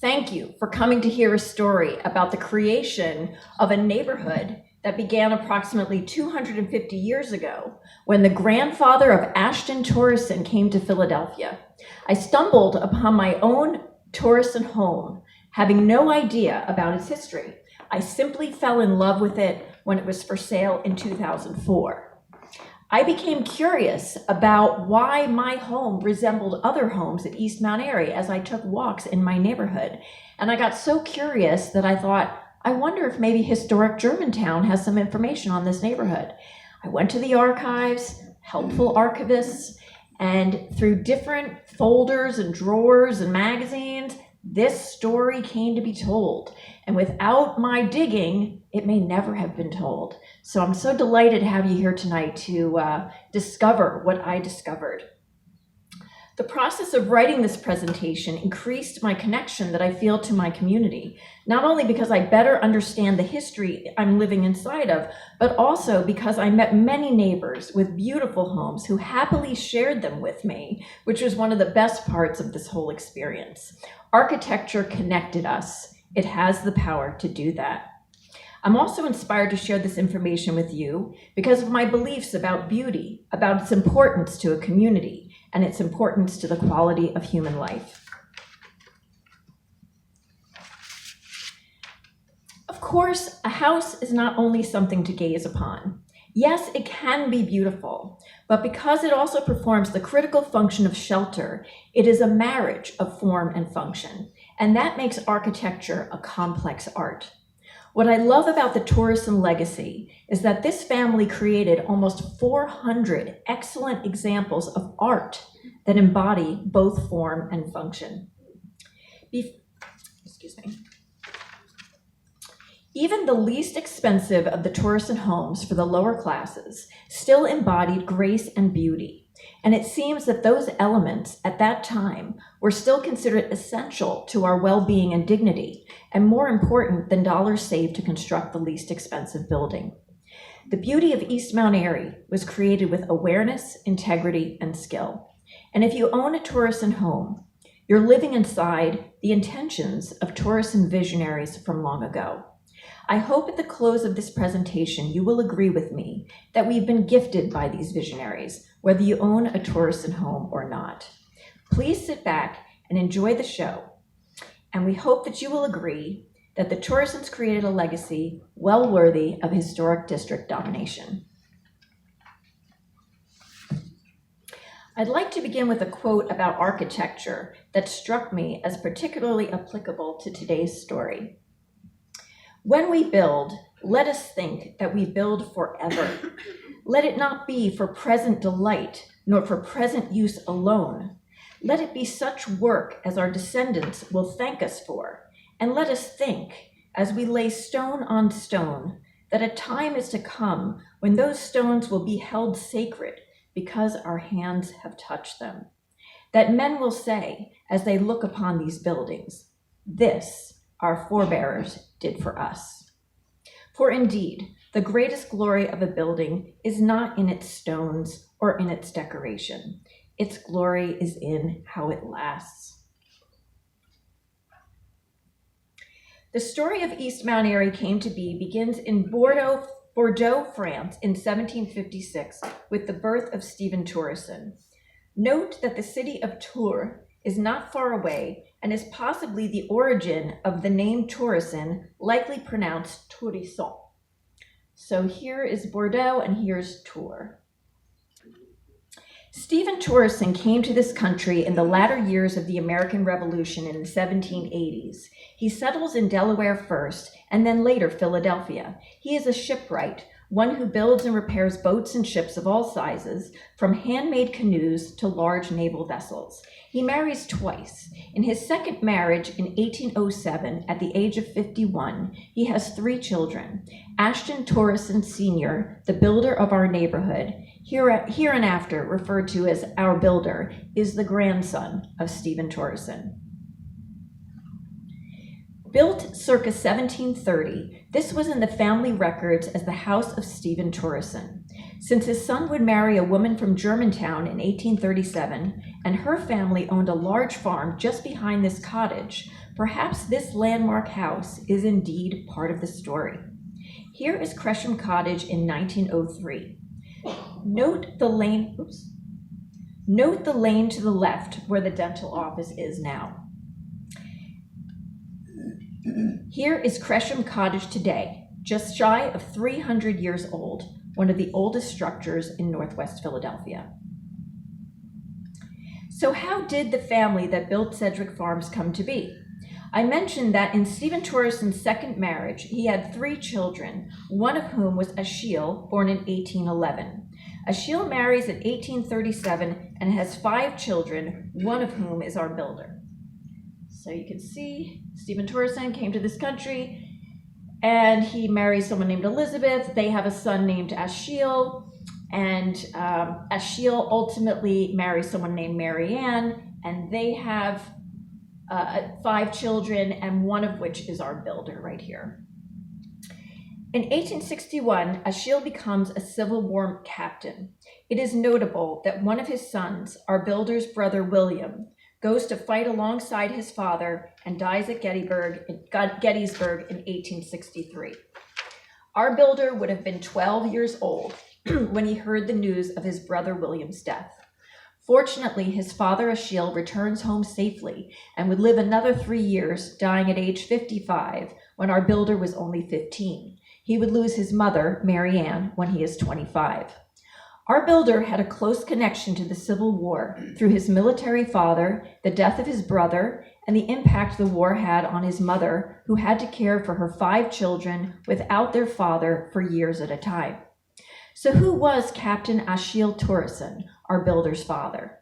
Thank you for coming to hear a story about the creation of a neighborhood that began approximately 250 years ago when the grandfather of Ashton Tourison came to Philadelphia. I stumbled upon my own Tourison home, having no idea about its history. I simply fell in love with it when it was for sale in 2004. I became curious about why my home resembled other homes at East Mount Airy as I took walks in my neighborhood. And I got so curious that I thought, I wonder if maybe Historic Germantown has some information on this neighborhood. I went to the archives, helpful archivists, and through different folders and drawers and magazines, this story came to be told. And without my digging, it may never have been told. So I'm so delighted to have you here tonight to discover what I discovered. The process of writing this presentation increased my connection that I feel to my community, not only because I better understand the history I'm living inside of, but also because I met many neighbors with beautiful homes who happily shared them with me, which was one of the best parts of this whole experience. Architecture connected us. It has the power to do that. I'm also inspired to share this information with you because of my beliefs about beauty, about its importance to a community, and its importance to the quality of human life. Of course, a house is not only something to gaze upon. Yes, it can be beautiful, but because it also performs the critical function of shelter, it is a marriage of form and function, and that makes architecture a complex art. What I love about the Tourison legacy is that this family created almost 400 excellent examples of art that embody both form and function. Even the least expensive of the Tourison homes for the lower classes still embodied grace and beauty, and it seems that those elements at that time were still considered essential to our well-being and dignity, and more important than dollars saved to construct the least expensive building. The beauty of East Mount Airy was created with awareness, integrity, and skill. And if you own a Tourison home, you're living inside the intentions of Tourison visionaries from long ago. I hope at the close of this presentation, you will agree with me that we've been gifted by these visionaries, whether you own a Tourison home or not. Please sit back and enjoy the show. And we hope that you will agree that the Tourisons created a legacy well worthy of historic district domination. I'd like to begin with a quote about architecture that struck me as particularly applicable to today's story. When we build, let us think that we build forever. Let it not be for present delight, nor for present use alone. Let it be such work as our descendants will thank us for. And let us think, as we lay stone on stone, that a time is to come when those stones will be held sacred because our hands have touched them. That men will say, as they look upon these buildings, this our forebears did for us. For indeed, the greatest glory of a building is not in its stones or in its decoration. Its glory is in how it lasts. The story of East Mount Airy came to be begins in Bordeaux, France in 1756 with the birth of Stephen Tourison. Note that the city of Tours is not far away and is possibly the origin of the name Tourison, likely pronounced Tourison. So here is Bordeaux and here's Tours. Stephen Tourison came to this country in the latter years of the American Revolution in the 1780s. He settles in Delaware first, and then later Philadelphia. He is a shipwright, one who builds and repairs boats and ships of all sizes, from handmade canoes to large naval vessels. He marries twice. In his second marriage in 1807, at the age of 51, he has 3 children. Ashton Tourison Sr., the builder of our neighborhood, hereinafter referred to as our builder, is the grandson of Stephen Tourison. Built circa 1730, this was in the family records as the house of Stephen Tourison. Since his son would marry a woman from Germantown in 1837, and her family owned a large farm just behind this cottage, perhaps this landmark house is indeed part of the story. Here is Cresham Cottage in 1903. Note the lane to the left where the dental office is now. Here is Cresham Cottage today, just shy of 300 years old, one of the oldest structures in Northwest Philadelphia. So how did the family that built Sedgwick Farms come to be? I mentioned that in Stephen Tourison's second marriage, he had 3 children, one of whom was Achille, born in 1811. Achille marries in 1837 and has 5 children, one of whom is our builder. So you can see Stephen Tourison came to this country and he marries someone named Elizabeth. They have a son named Achille, and Achille ultimately marries someone named Marianne, and they have 5 children, and one of which is our builder right here. In 1861, Achille becomes a Civil War captain. It is notable that one of his sons, our builder's brother William, goes to fight alongside his father and dies at Gettysburg in 1863. Our builder would have been 12 years old when he heard the news of his brother William's death. Fortunately, his father Achille returns home safely and would live another 3 years, dying at age 55 when our builder was only 15. He would lose his mother, Marianne, when he is 25. Our builder had a close connection to the Civil War through his military father, the death of his brother, and the impact the war had on his mother, who had to care for her 5 children without their father for years at a time. So who was Captain Ashton Tourison, our builder's father?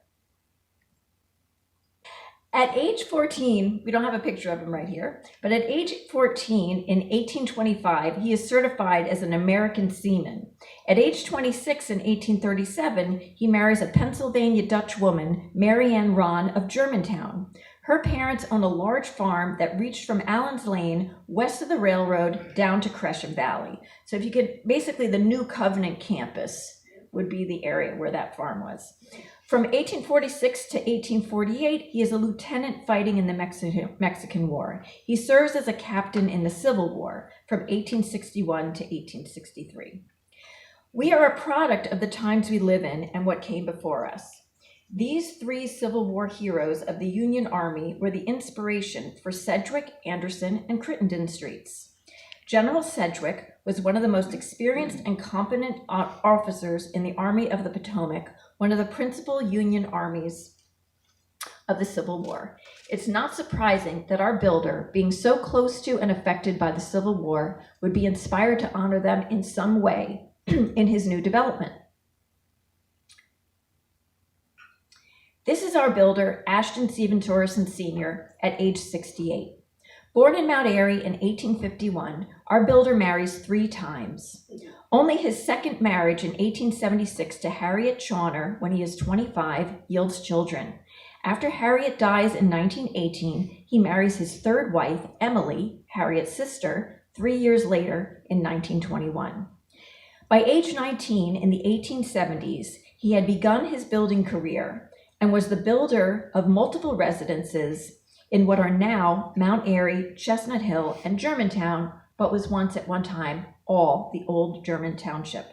At age 14, we don't have a picture of him right here, but at age 14 in 1825, he is certified as an American seaman. At age 26 in 1837, he marries a Pennsylvania Dutch woman, Mary Ann Ron of Germantown. Her parents own a large farm that reached from Allen's Lane, west of the railroad, down to Gresham Valley. So if you could, basically the New Covenant campus would be the area where that farm was. From 1846 to 1848, he is a lieutenant fighting in the Mexican War. He serves as a captain in the Civil War from 1861 to 1863. We are a product of the times we live in and what came before us. These 3 Civil War heroes of the Union Army were the inspiration for Sedgwick, Anderson, and Crittenden Streets. General Sedgwick was one of the most experienced and competent officers in the Army of the Potomac, one of the principal Union armies of the Civil War. It's not surprising that our builder, being so close to and affected by the Civil War, would be inspired to honor them in some way in his new development. This is our builder, Ashton Stephen Tourison Sr., at age 68. Born in Mount Airy in 1851, our builder marries 3 times. Only his second marriage in 1876 to Harriet Chawner, when he is 25, yields children. After Harriet dies in 1918, he marries his 3rd wife, Emily, Harriet's sister, 3 years later in 1921. By age 19 in the 1870s, he had begun his building career and was the builder of multiple residences in what are now Mount Airy, Chestnut Hill, and Germantown, but was once at one time all the old German township.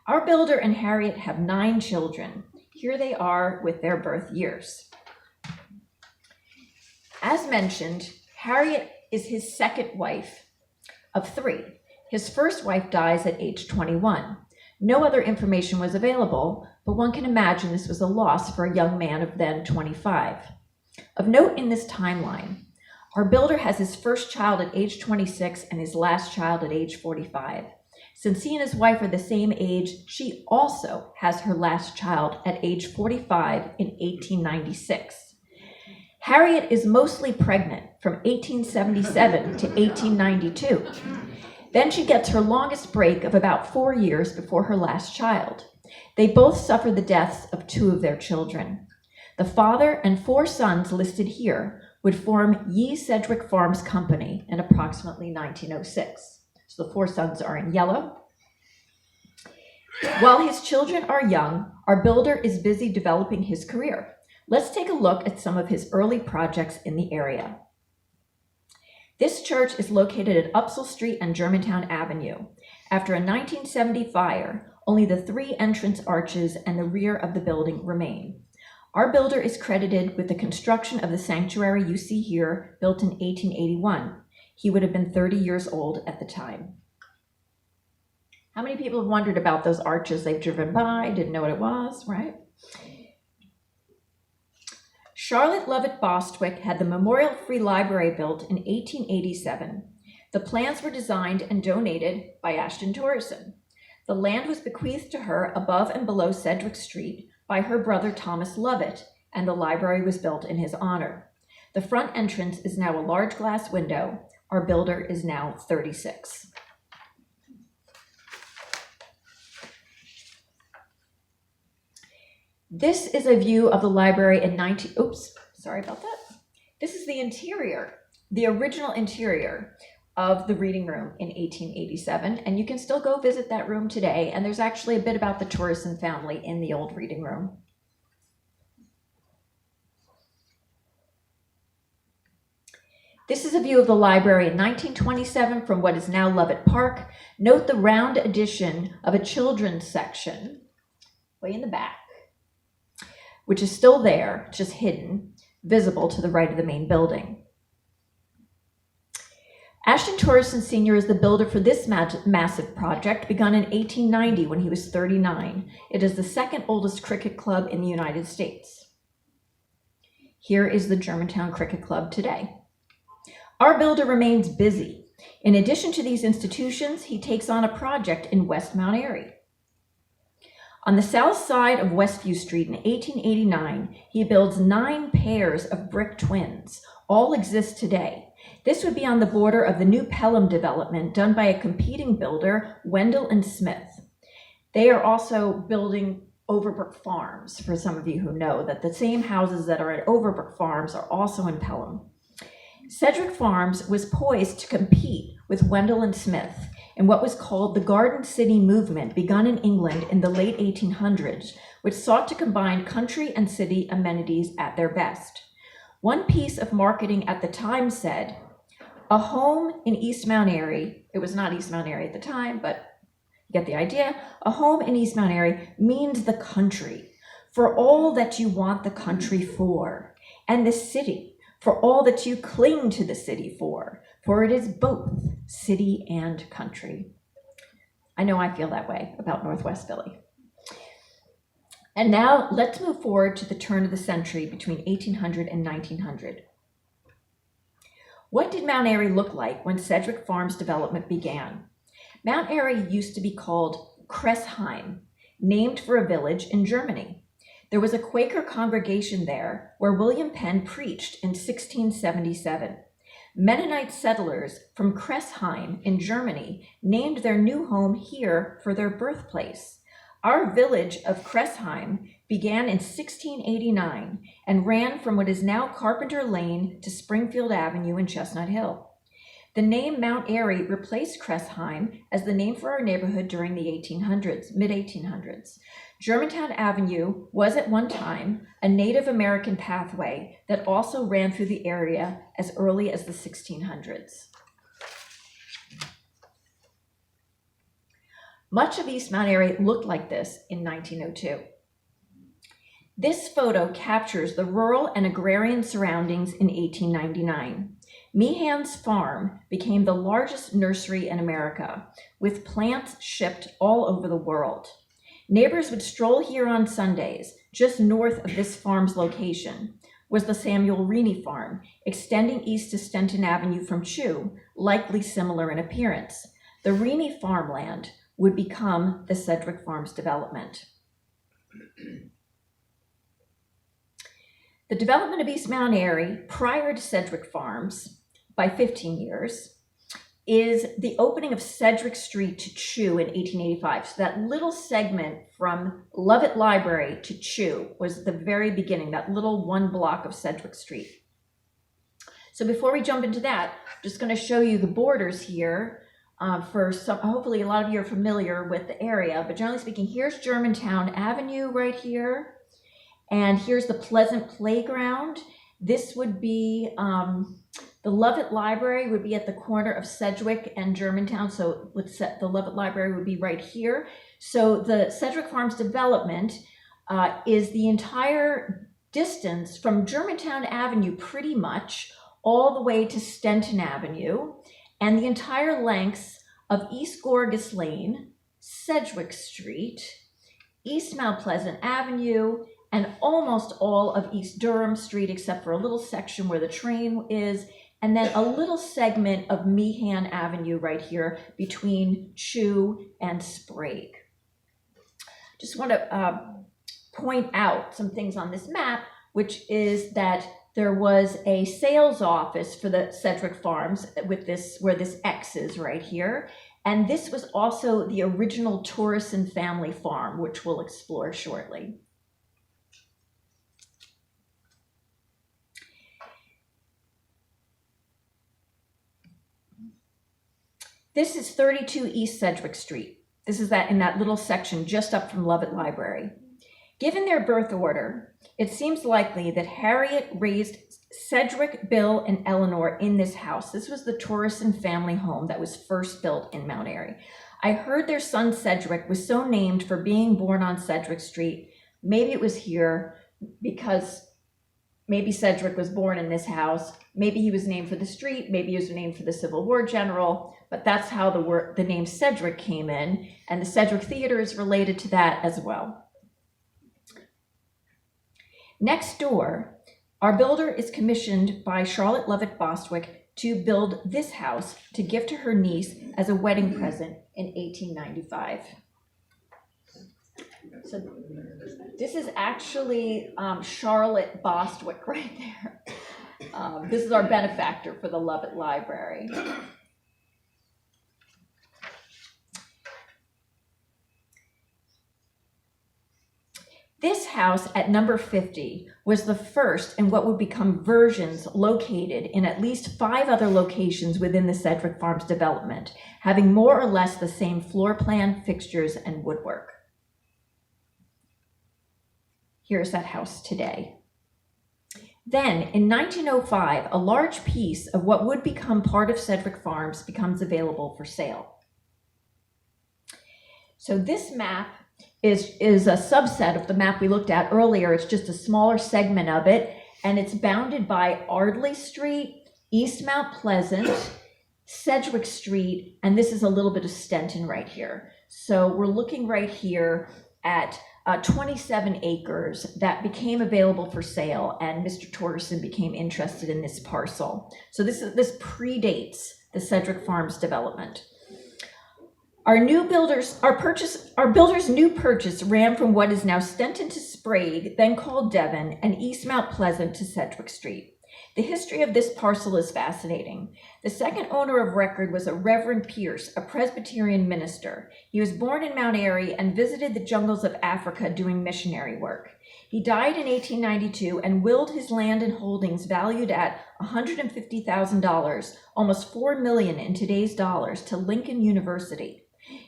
Our builder and Harriet have 9 children. Here they are with their birth years. As mentioned, Harriet is his second wife of 3. His first wife dies at age 21. No other information was available, but one can imagine this was a loss for a young man of then 25. Of note in this timeline, our builder has his first child at age 26 and his last child at age 45. Since he and his wife are the same age, she also has her last child at age 45 in 1896. Harriet is mostly pregnant from 1877 to 1892. Then she gets her longest break of about 4 years before her last child. They both suffer the deaths of 2 of their children. The father and 4 sons listed here would form Ye Sedgwick Farms Company in approximately 1906. So the 4 sons are in yellow. While his children are young, our builder is busy developing his career. Let's take a look at some of his early projects in the area. This church is located at Upsall Street and Germantown Avenue. After a 1970 fire, only the 3 entrance arches and the rear of the building remain. Our builder is credited with the construction of the sanctuary you see here, built in 1881. He would have been 30 years old at the time. How many people have wondered about those arches? They've driven by, didn't know what it was, right? Charlotte Lovett Bostwick had the Memorial Free Library built in 1887. The plans were designed and donated by Ashton Tourison. The land was bequeathed to her above and below Sedgwick Street by her brother Thomas Lovett, and the library was built in his honor. The front entrance is now a large glass window. Our builder is now 36. This is a view of the library in This is the interior, the original interior of the reading room in 1887, and you can still go visit that room today, and there's actually a bit about the Tourison family in the old reading room. This is a view of the library in 1927 from what is now Lovett Park. Note the round addition of a children's section way in the back, which is still there, just hidden, visible to the right of the main building. Ashton Tourison Sr. is the builder for this massive project, begun in 1890 when he was 39. It is the second oldest cricket club in the United States. Here is the Germantown Cricket Club today. Our builder remains busy. In addition to these institutions, he takes on a project in West Mount Airy. On the south side of Westview Street in 1889, he builds 9 pairs of brick twins. All exist today. This would be on the border of the new Pelham development done by a competing builder, Wendell and Smith. They are also building Overbrook Farms, for some of you who know that the same houses that are at Overbrook Farms are also in Pelham. Sedgwick Farms was poised to compete with Wendell and Smith in what was called the Garden City movement, begun in England in the late 1800s, which sought to combine country and city amenities at their best. One piece of marketing at the time said, "A home in East Mount Airy," it was not East Mount Airy at the time, but you get the idea, "A home in East Mount Airy means the country, for all that you want the country for, and the city, for all that you cling to the city for it is both city and country." I know I feel that way about Northwest Philly. And now let's move forward to the turn of the century between 1800 and 1900. What did Mount Airy look like when Sedgwick Farms development began? Mount Airy used to be called Cressheim, named for a village in Germany. There was a Quaker congregation there where William Penn preached in 1677. Mennonite settlers from Cressheim in Germany named their new home here for their birthplace. Our village of Cressheim began in 1689 and ran from what is now Carpenter Lane to Springfield Avenue and Chestnut Hill. The name Mount Airy replaced Cressheim as the name for our neighborhood during the mid-1800s. Germantown Avenue was at one time a Native American pathway that also ran through the area as early as the 1600s. Much of East Mount Airy looked like this in 1902. This photo captures the rural and agrarian surroundings in 1899. Meehan's farm became the largest nursery in America, with plants shipped all over the world. Neighbors would stroll here on Sundays. Just north of this farm's location was the Samuel Reaney farm, extending east to Stenton Avenue from Chew, likely similar in appearance. The Reaney farmland would become the Sedgwick Farms development. The development of East Mount Airy prior to Sedgwick Farms by 15 years is the opening of Sedgwick Street to Chew in 1885. So that little segment from Lovett Library to Chew was the very beginning, that little 1 block of Sedgwick Street. So before we jump into that, I'm just going to show you the borders here For some, hopefully a lot of you are familiar with the area, but generally speaking, here's Germantown Avenue right here. And here's the Pleasant Playground. This would be, the Lovett Library would be at the corner of Sedgwick and Germantown. So let's set the Lovett Library would be right here. So the Sedgwick Farms development is the entire distance from Germantown Avenue pretty much all the way to Stenton Avenue, and the entire lengths of East Gorgas Lane, Sedgwick Street, East Mount Pleasant Avenue, and almost all of East Durham Street, except for a little section where the train is, and then a little segment of Meehan Avenue right here between Chew and Sprague. Just want to point out some things on this map, which is that there was a sales office for the Sedgwick Farms with this, where this X is right here. And this was also the original Tourison family farm, which we'll explore shortly. This is 32 East Sedgwick Street. This is in that little section just up from Lovett Library. Given their birth order, it seems likely that Harriet raised Sedgwick, Bill, and Eleanor in this house. This was the Tourison family home that was first built in Mount Airy. I heard their son Sedgwick was so named for being born on Sedgwick Street. Maybe it was here because maybe Sedgwick was born in this house. Maybe he was named for the street. Maybe he was named for the Civil War general. But that's how the name Sedgwick came in. And the Sedgwick Theater is related to that as well. Next door, our builder is commissioned by Charlotte Lovett Bostwick to build this house to give to her niece as a wedding present in 1895. So this is actually Charlotte Bostwick right there. This is our benefactor for the Lovett Library. This house at number 50 was the first in what would become versions located in at least 5 other locations within the Sedgwick Farms development, having more or less the same floor plan, fixtures, and woodwork. Here's that house today. Then, in 1905, a large piece of what would become part of Sedgwick Farms becomes available for sale. So this map is a subset of the map we looked at earlier. It's just a smaller segment of it, and it's bounded by Ardley Street, East Mount Pleasant, Sedgwick Street, and this is a little bit of Stenton right here. So we're looking right here at 27 acres that became available for sale, and Mr. Tourison became interested in this parcel. So this predates the Sedgwick Farms development. Our builder's new purchase ran from what is now Stenton to Sprague, then called Devon, and East Mount Pleasant to Sedgwick Street. The history of this parcel is fascinating. The second owner of record was a Reverend Pierce, a Presbyterian minister. He was born in Mount Airy and visited the jungles of Africa doing missionary work. He died in 1892 and willed his land and holdings valued at $150,000, almost $4 million in today's dollars, to Lincoln University.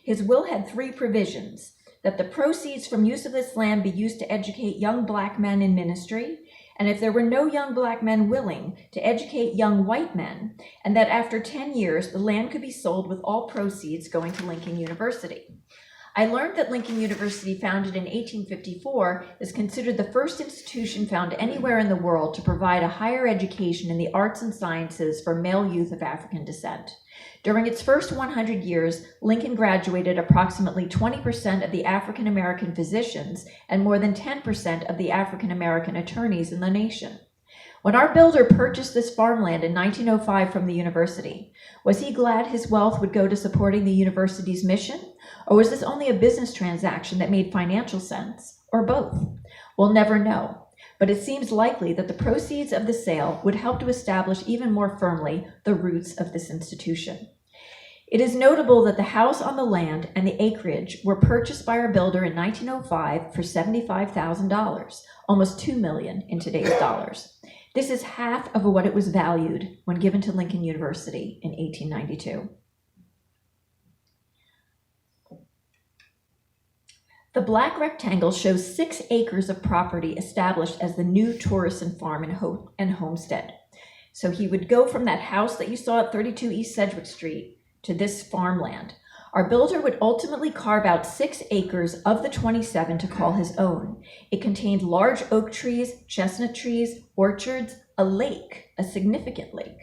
His will had 3 provisions: that the proceeds from use of this land be used to educate young black men in ministry, and if there were no young black men willing, to educate young white men, and that after 10 years, the land could be sold with all proceeds going to Lincoln University. I learned that Lincoln University, founded in 1854, is considered the first institution found anywhere in the world to provide a higher education in the arts and sciences for male youth of African descent. During its first 100 years, Lincoln graduated approximately 20% of the African American physicians and more than 10% of the African American attorneys in the nation. When our builder purchased this farmland in 1905 from the university, was he glad his wealth would go to supporting the university's mission? Or was this only a business transaction that made financial sense? Or both? We'll never know. But it seems likely that the proceeds of the sale would help to establish even more firmly the roots of this institution. It is notable that the house on the land and the acreage were purchased by our builder in 1905 for $75,000, almost $2 million in today's dollars. This is half of what it was valued when given to Lincoln University in 1892. The black rectangle shows 6 acres of property established as the new Tourison farm and homestead. So he would go from that house that you saw at 32 East Sedgwick Street to this farmland. Our builder would ultimately carve out 6 acres of the 27 to call his own. It contained large oak trees, chestnut trees, orchards, a lake, a significant lake,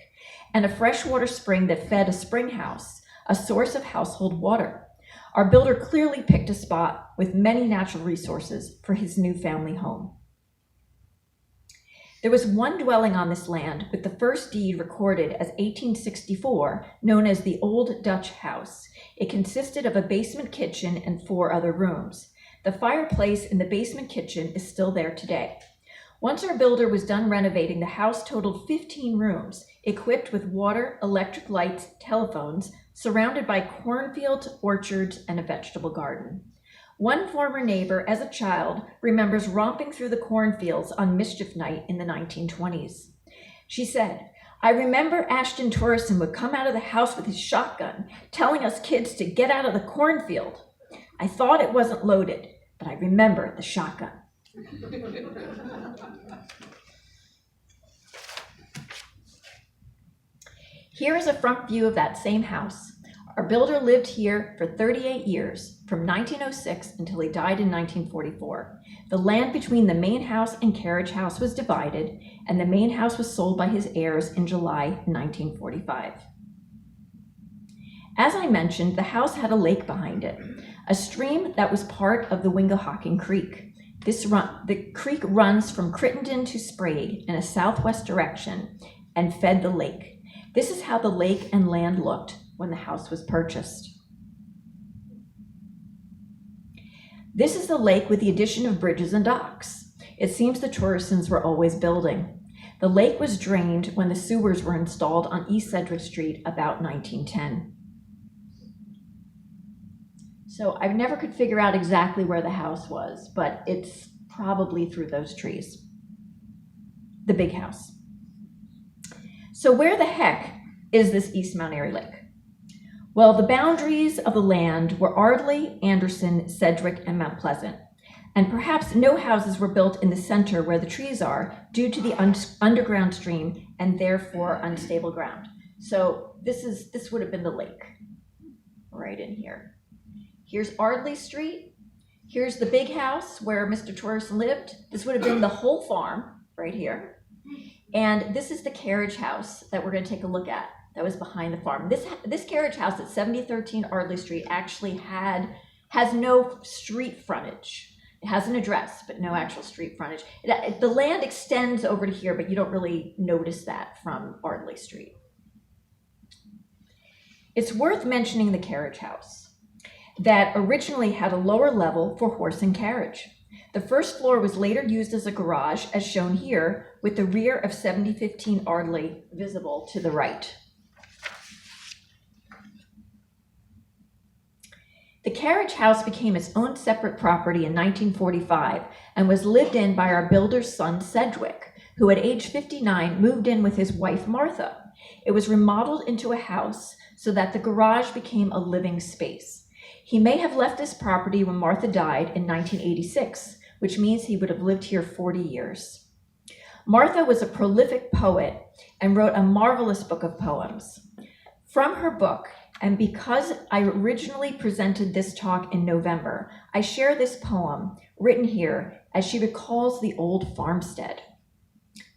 and a freshwater spring that fed a spring house, a source of household water. Our builder clearly picked a spot with many natural resources for his new family home. There was one dwelling on this land with the first deed recorded as 1864, known as the Old Dutch House. It consisted of a basement kitchen and 4 other rooms. The fireplace in the basement kitchen is still there today. Once our builder was done renovating, the house totaled 15 rooms, equipped with water, electric lights, telephones, surrounded by cornfields, orchards, and a vegetable garden. One former neighbor, as a child, remembers romping through the cornfields on mischief night in the 1920s. She said, "I remember Ashton Tourison would come out of the house with his shotgun, telling us kids to get out of the cornfield. I thought it wasn't loaded, but I remember the shotgun." Here is a front view of that same house. Our builder lived here for 38 years, from 1906 until he died in 1944. The land between the main house and carriage house was divided, and the main house was sold by his heirs in July 1945. As I mentioned, the house had a lake behind it, a stream that was part of the Wingohocking Creek. The creek runs from Crittenden to Sprague in a southwest direction and fed the lake. This is how the lake and land looked when the house was purchased. This is the lake with the addition of bridges and docks. It seems the Tourisons were always building. The lake was drained when the sewers were installed on East Sedgwick Street about 1910. So I never could figure out exactly where the house was, but it's probably through those trees. The big house. So where the heck is this East Mount Airy Lake? Well, the boundaries of the land were Ardley, Anderson, Sedgwick, and Mount Pleasant. And perhaps no houses were built in the center where the trees are due to the underground stream and therefore unstable ground. So this would have been the lake right in here. Here's Ardley Street. Here's the big house where Mr. Tourison lived. This would have been the whole farm right here. And this is the carriage house that we're going to take a look at that was behind the farm. This carriage house at 7013 Ardley Street actually has no street frontage. It has an address, but no actual street frontage. The land extends over to here, but you don't really notice that from Ardley Street. It's worth mentioning the carriage house that originally had a lower level for horse and carriage. The first floor was later used as a garage, as shown here, with the rear of 7015 Ardley visible to the right. The carriage house became its own separate property in 1945 and was lived in by our builder's son, Sedgwick, who at age 59 moved in with his wife, Martha. It was remodeled into a house so that the garage became a living space. He may have left this property when Martha died in 1986, which means he would have lived here 40 years. Martha was a prolific poet and wrote a marvelous book of poems. From her book, and because I originally presented this talk in November, I share this poem written here as she recalls the old farmstead.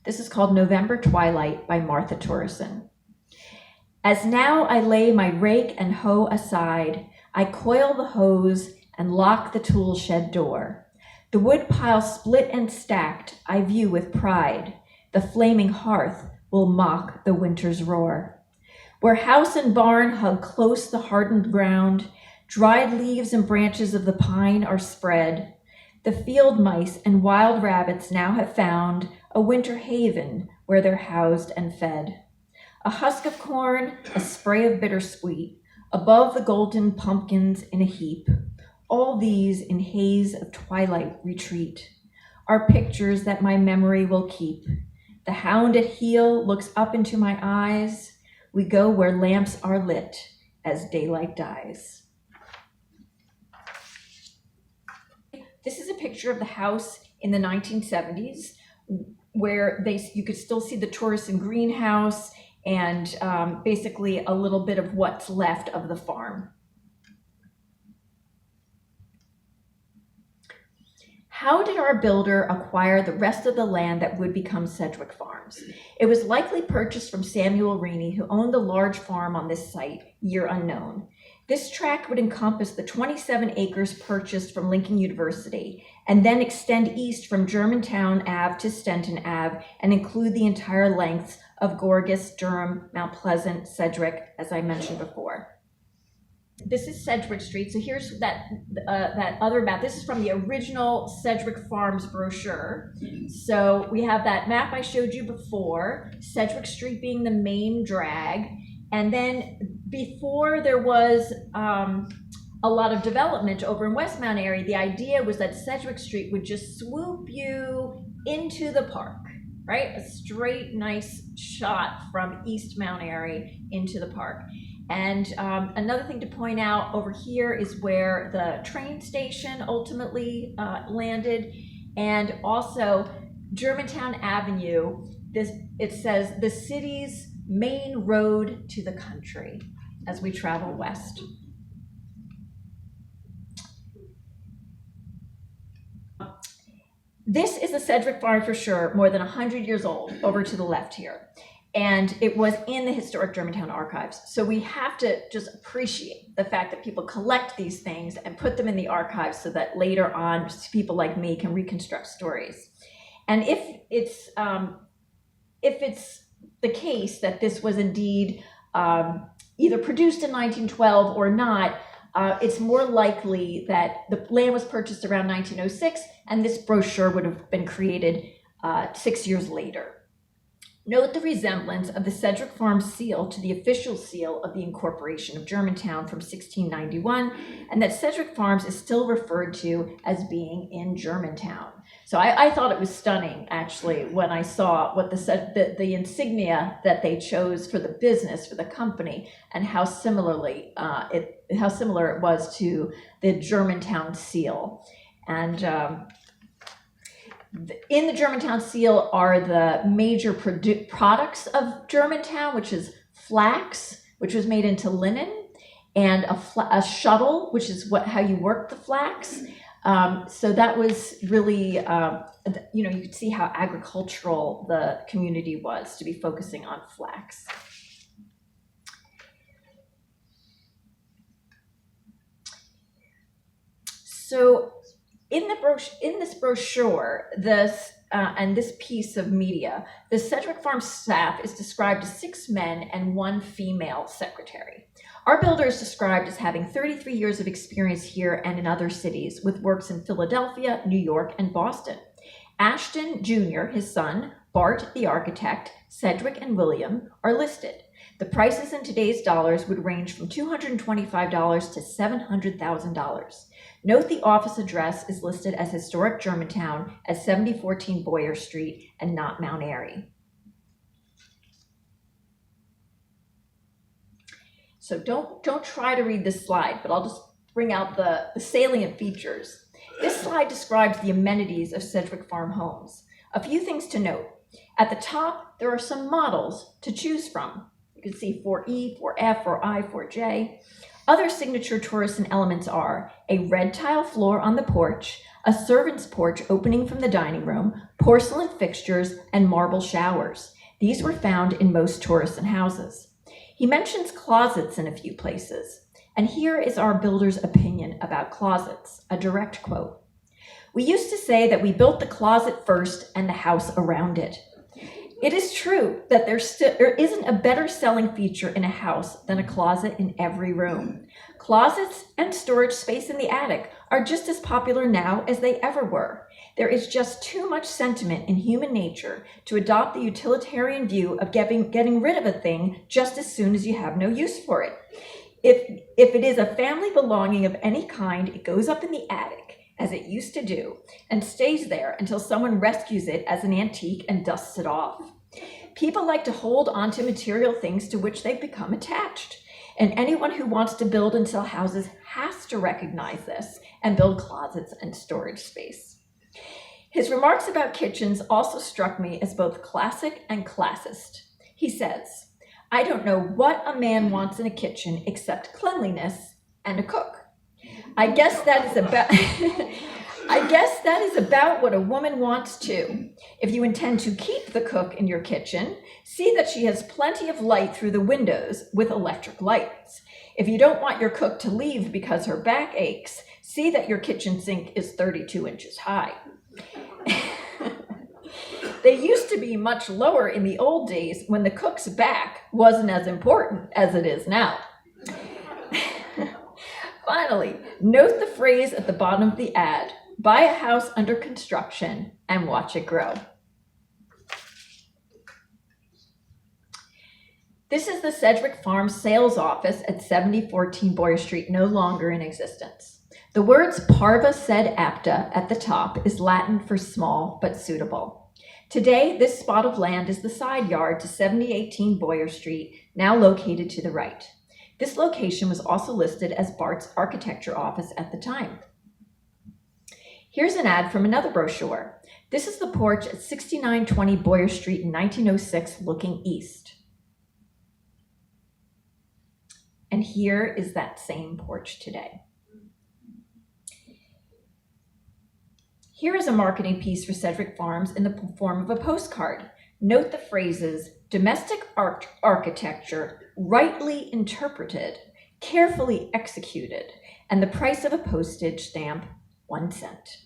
This is called November Twilight by Martha Tourison. As now I lay my rake and hoe aside, I coil the hose and lock the tool shed door. The wood pile split and stacked I view with pride. The flaming hearth will mock the winter's roar. Where house and barn hug close the hardened ground, dried leaves and branches of the pine are spread. The field mice and wild rabbits now have found a winter haven where they're housed and fed. A husk of corn, a spray of bittersweet, above the golden pumpkins in a heap. All these in haze of twilight retreat are pictures that my memory will keep. The hound at heel looks up into my eyes. We go where lamps are lit as daylight dies. This is a picture of the house in the 1970s where you could still see the Tourison greenhouse and basically a little bit of what's left of the farm. How did our builder acquire the rest of the land that would become Sedgwick Farms? It was likely purchased from Samuel Reaney, who owned the large farm on this site, year unknown. This tract would encompass the 27 acres purchased from Lincoln University and then extend east from Germantown Ave to Stenton Ave and include the entire lengths of Gorgas, Durham, Mount Pleasant, Sedgwick, as I mentioned before. This is Sedgwick Street. So here's that other map. This is from the original Sedgwick Farms brochure. So we have that map I showed you before, Sedgwick Street being the main drag. And then before there was a lot of development over in West Mount Airy, the idea was that Sedgwick Street would just swoop you into the park, right? A straight, nice shot from East Mount Airy into the park. And another thing to point out over here is where the train station ultimately landed, and also Germantown Avenue. It says the city's main road to the country as we travel west. This is a Sedgwick farm for sure, more than 100 years old, over to the left here. And it was in the historic Germantown archives. So we have to just appreciate the fact that people collect these things and put them in the archives so that later on people like me can reconstruct stories. And if it's the case that this was indeed either produced in 1912 or not, it's more likely that the land was purchased around 1906 and this brochure would have been created 6 years later. Note the resemblance of the Sedgwick Farms seal to the official seal of the Incorporation of Germantown from 1691, and that Sedgwick Farms is still referred to as being in Germantown. So I thought it was stunning, actually, when I saw what the insignia that they chose for the business, for the company, and how similar it was to the Germantown seal. And in the Germantown seal are the major products of Germantown, which is flax, which was made into linen, and a shuttle, which is how you work the flax. So that was really, you could see how agricultural the community was to be focusing on flax. So in this brochure, and this piece of media, the Sedgwick Farms staff is described as 6 men and 1 female secretary. Our builder is described as having 33 years of experience here and in other cities, with works in Philadelphia, New York, and Boston. Ashton Jr., his son, Bart the architect, Sedgwick, and William are listed. The prices in today's dollars would range from $225 to $700,000. Note the office address is listed as Historic Germantown at 7014 Boyer Street and not Mount Airy. So don't try to read this slide, but I'll just bring out the salient features. This slide describes the amenities of Sedgwick Farm homes. A few things to note. At the top, there are some models to choose from. You can see 4E, 4F, 4I, 4J. Other signature Tourison elements are a red tile floor on the porch, a servant's porch opening from the dining room, porcelain fixtures, and marble showers. These were found in most Tourison houses. He mentions closets in a few places. And here is our builder's opinion about closets, a direct quote. "We used to say that we built the closet first and the house around it. It is true that there isn't a better selling feature in a house than a closet in every room. Closets and storage space in the attic are just as popular now as they ever were. There is just too much sentiment in human nature to adopt the utilitarian view of getting rid of a thing just as soon as you have no use for it. If it is a family belonging of any kind, it goes up in the attic, as it used to do, and stays there until someone rescues it as an antique and dusts it off. People like to hold onto material things to which they've become attached, and anyone who wants to build and sell houses has to recognize this and build closets and storage space. His remarks about kitchens also struck me as both classic and classist. He says, "I don't know what a man wants in a kitchen except cleanliness and a cook. I guess that is about what a woman wants too. If you intend to keep the cook in your kitchen, see that she has plenty of light through the windows with electric lights. If you don't want your cook to leave because her back aches, see that your kitchen sink is 32 inches high." They used to be much lower in the old days when the cook's back wasn't as important as it is now. Finally, note the phrase at the bottom of the ad, "Buy a house under construction and watch it grow." This is the Sedgwick Farms sales office at 7014 Boyer Street, no longer in existence. The words "parva sed apta" at the top is Latin for small but suitable. Today, this spot of land is the side yard to 7018 Boyer Street, now located to the right. This location was also listed as Bart's architecture office at the time. Here's an ad from another brochure. This is the porch at 6920 Boyer Street in 1906, looking east. And here is that same porch today. Here is a marketing piece for Sedgwick Farms in the form of a postcard. Note the phrases "domestic architecture, rightly interpreted, carefully executed," and the price of a postage stamp, 1 cent.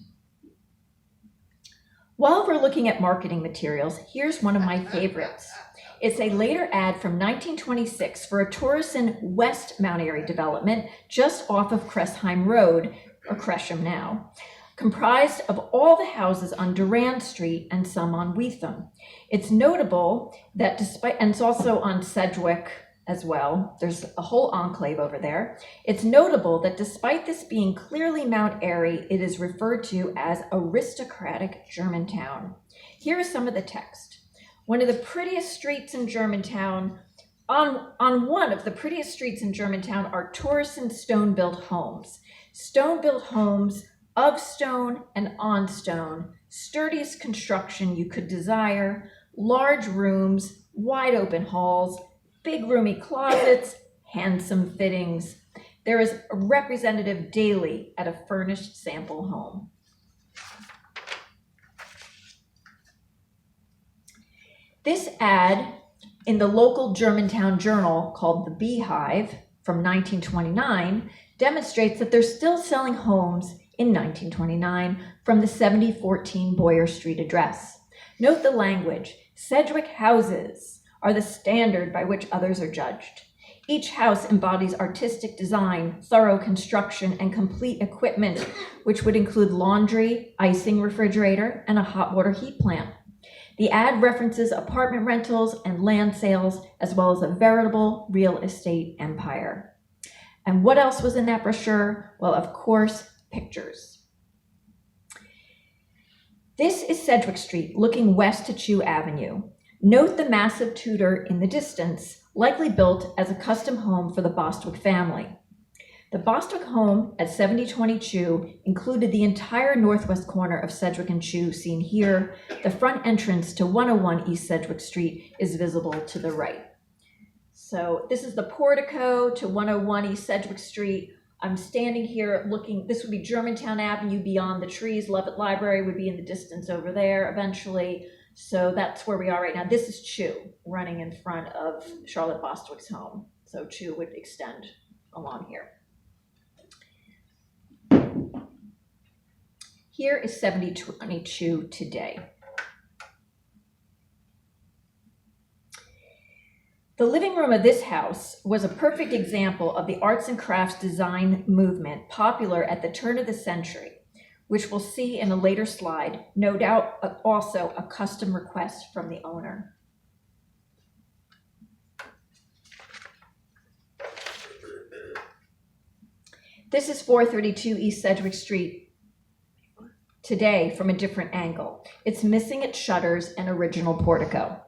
While we're looking at marketing materials, here's one of my favorites. It's a later ad from 1926 for a Tourison West Mount Airy development just off of Cresheim Road, or Cresham now, comprised of all the houses on Durham Street and some on Weetham. It's notable that and it's also on Sedgwick as well, there's a whole enclave over there. It's notable that despite this being clearly Mount Airy, it is referred to as aristocratic Germantown. Here is some of the text. One of the prettiest streets in Germantown, on one of the prettiest streets in Germantown are Tourison stone-built homes. Stone-built homes of stone and on stone, sturdiest construction you could desire, large rooms, wide open halls, big roomy closets, handsome fittings. There is a representative daily at a furnished sample home. This ad in the local Germantown journal called The Beehive from 1929 demonstrates that they're still selling homes in 1929 from the 7014 Boyer Street address. Note the language. Sedgwick houses are the standard by which others are judged. Each house embodies artistic design, thorough construction, and complete equipment, which would include laundry, icing refrigerator, and a hot water heat plant. The ad references apartment rentals and land sales, as well as a veritable real estate empire. And what else was in that brochure? Well, of course, pictures. This is Sedgwick Street, looking west to Chew Avenue. Note the massive Tudor in the distance, likely built as a custom home for the Bostwick family. The Bostwick home at 7020 Chew included the entire northwest corner of Sedgwick and Chew, seen here. The front entrance to 101 East Sedgwick Street is visible to the right. So this is the portico to 101 East Sedgwick Street. I'm standing here looking, this would be Germantown Avenue beyond the trees. Levitt Library would be in the distance over there eventually. So that's where we are right now. This is Chew running in front of Charlotte Bostwick's home. So Chew would extend along here. Here is 7020 Chew today. The living room of this house was a perfect example of the arts and crafts design movement popular at the turn of the century, which we'll see in a later slide, no doubt also a custom request from the owner. This is 432 East Sedgwick Street today from a different angle. It's missing its shutters and original portico.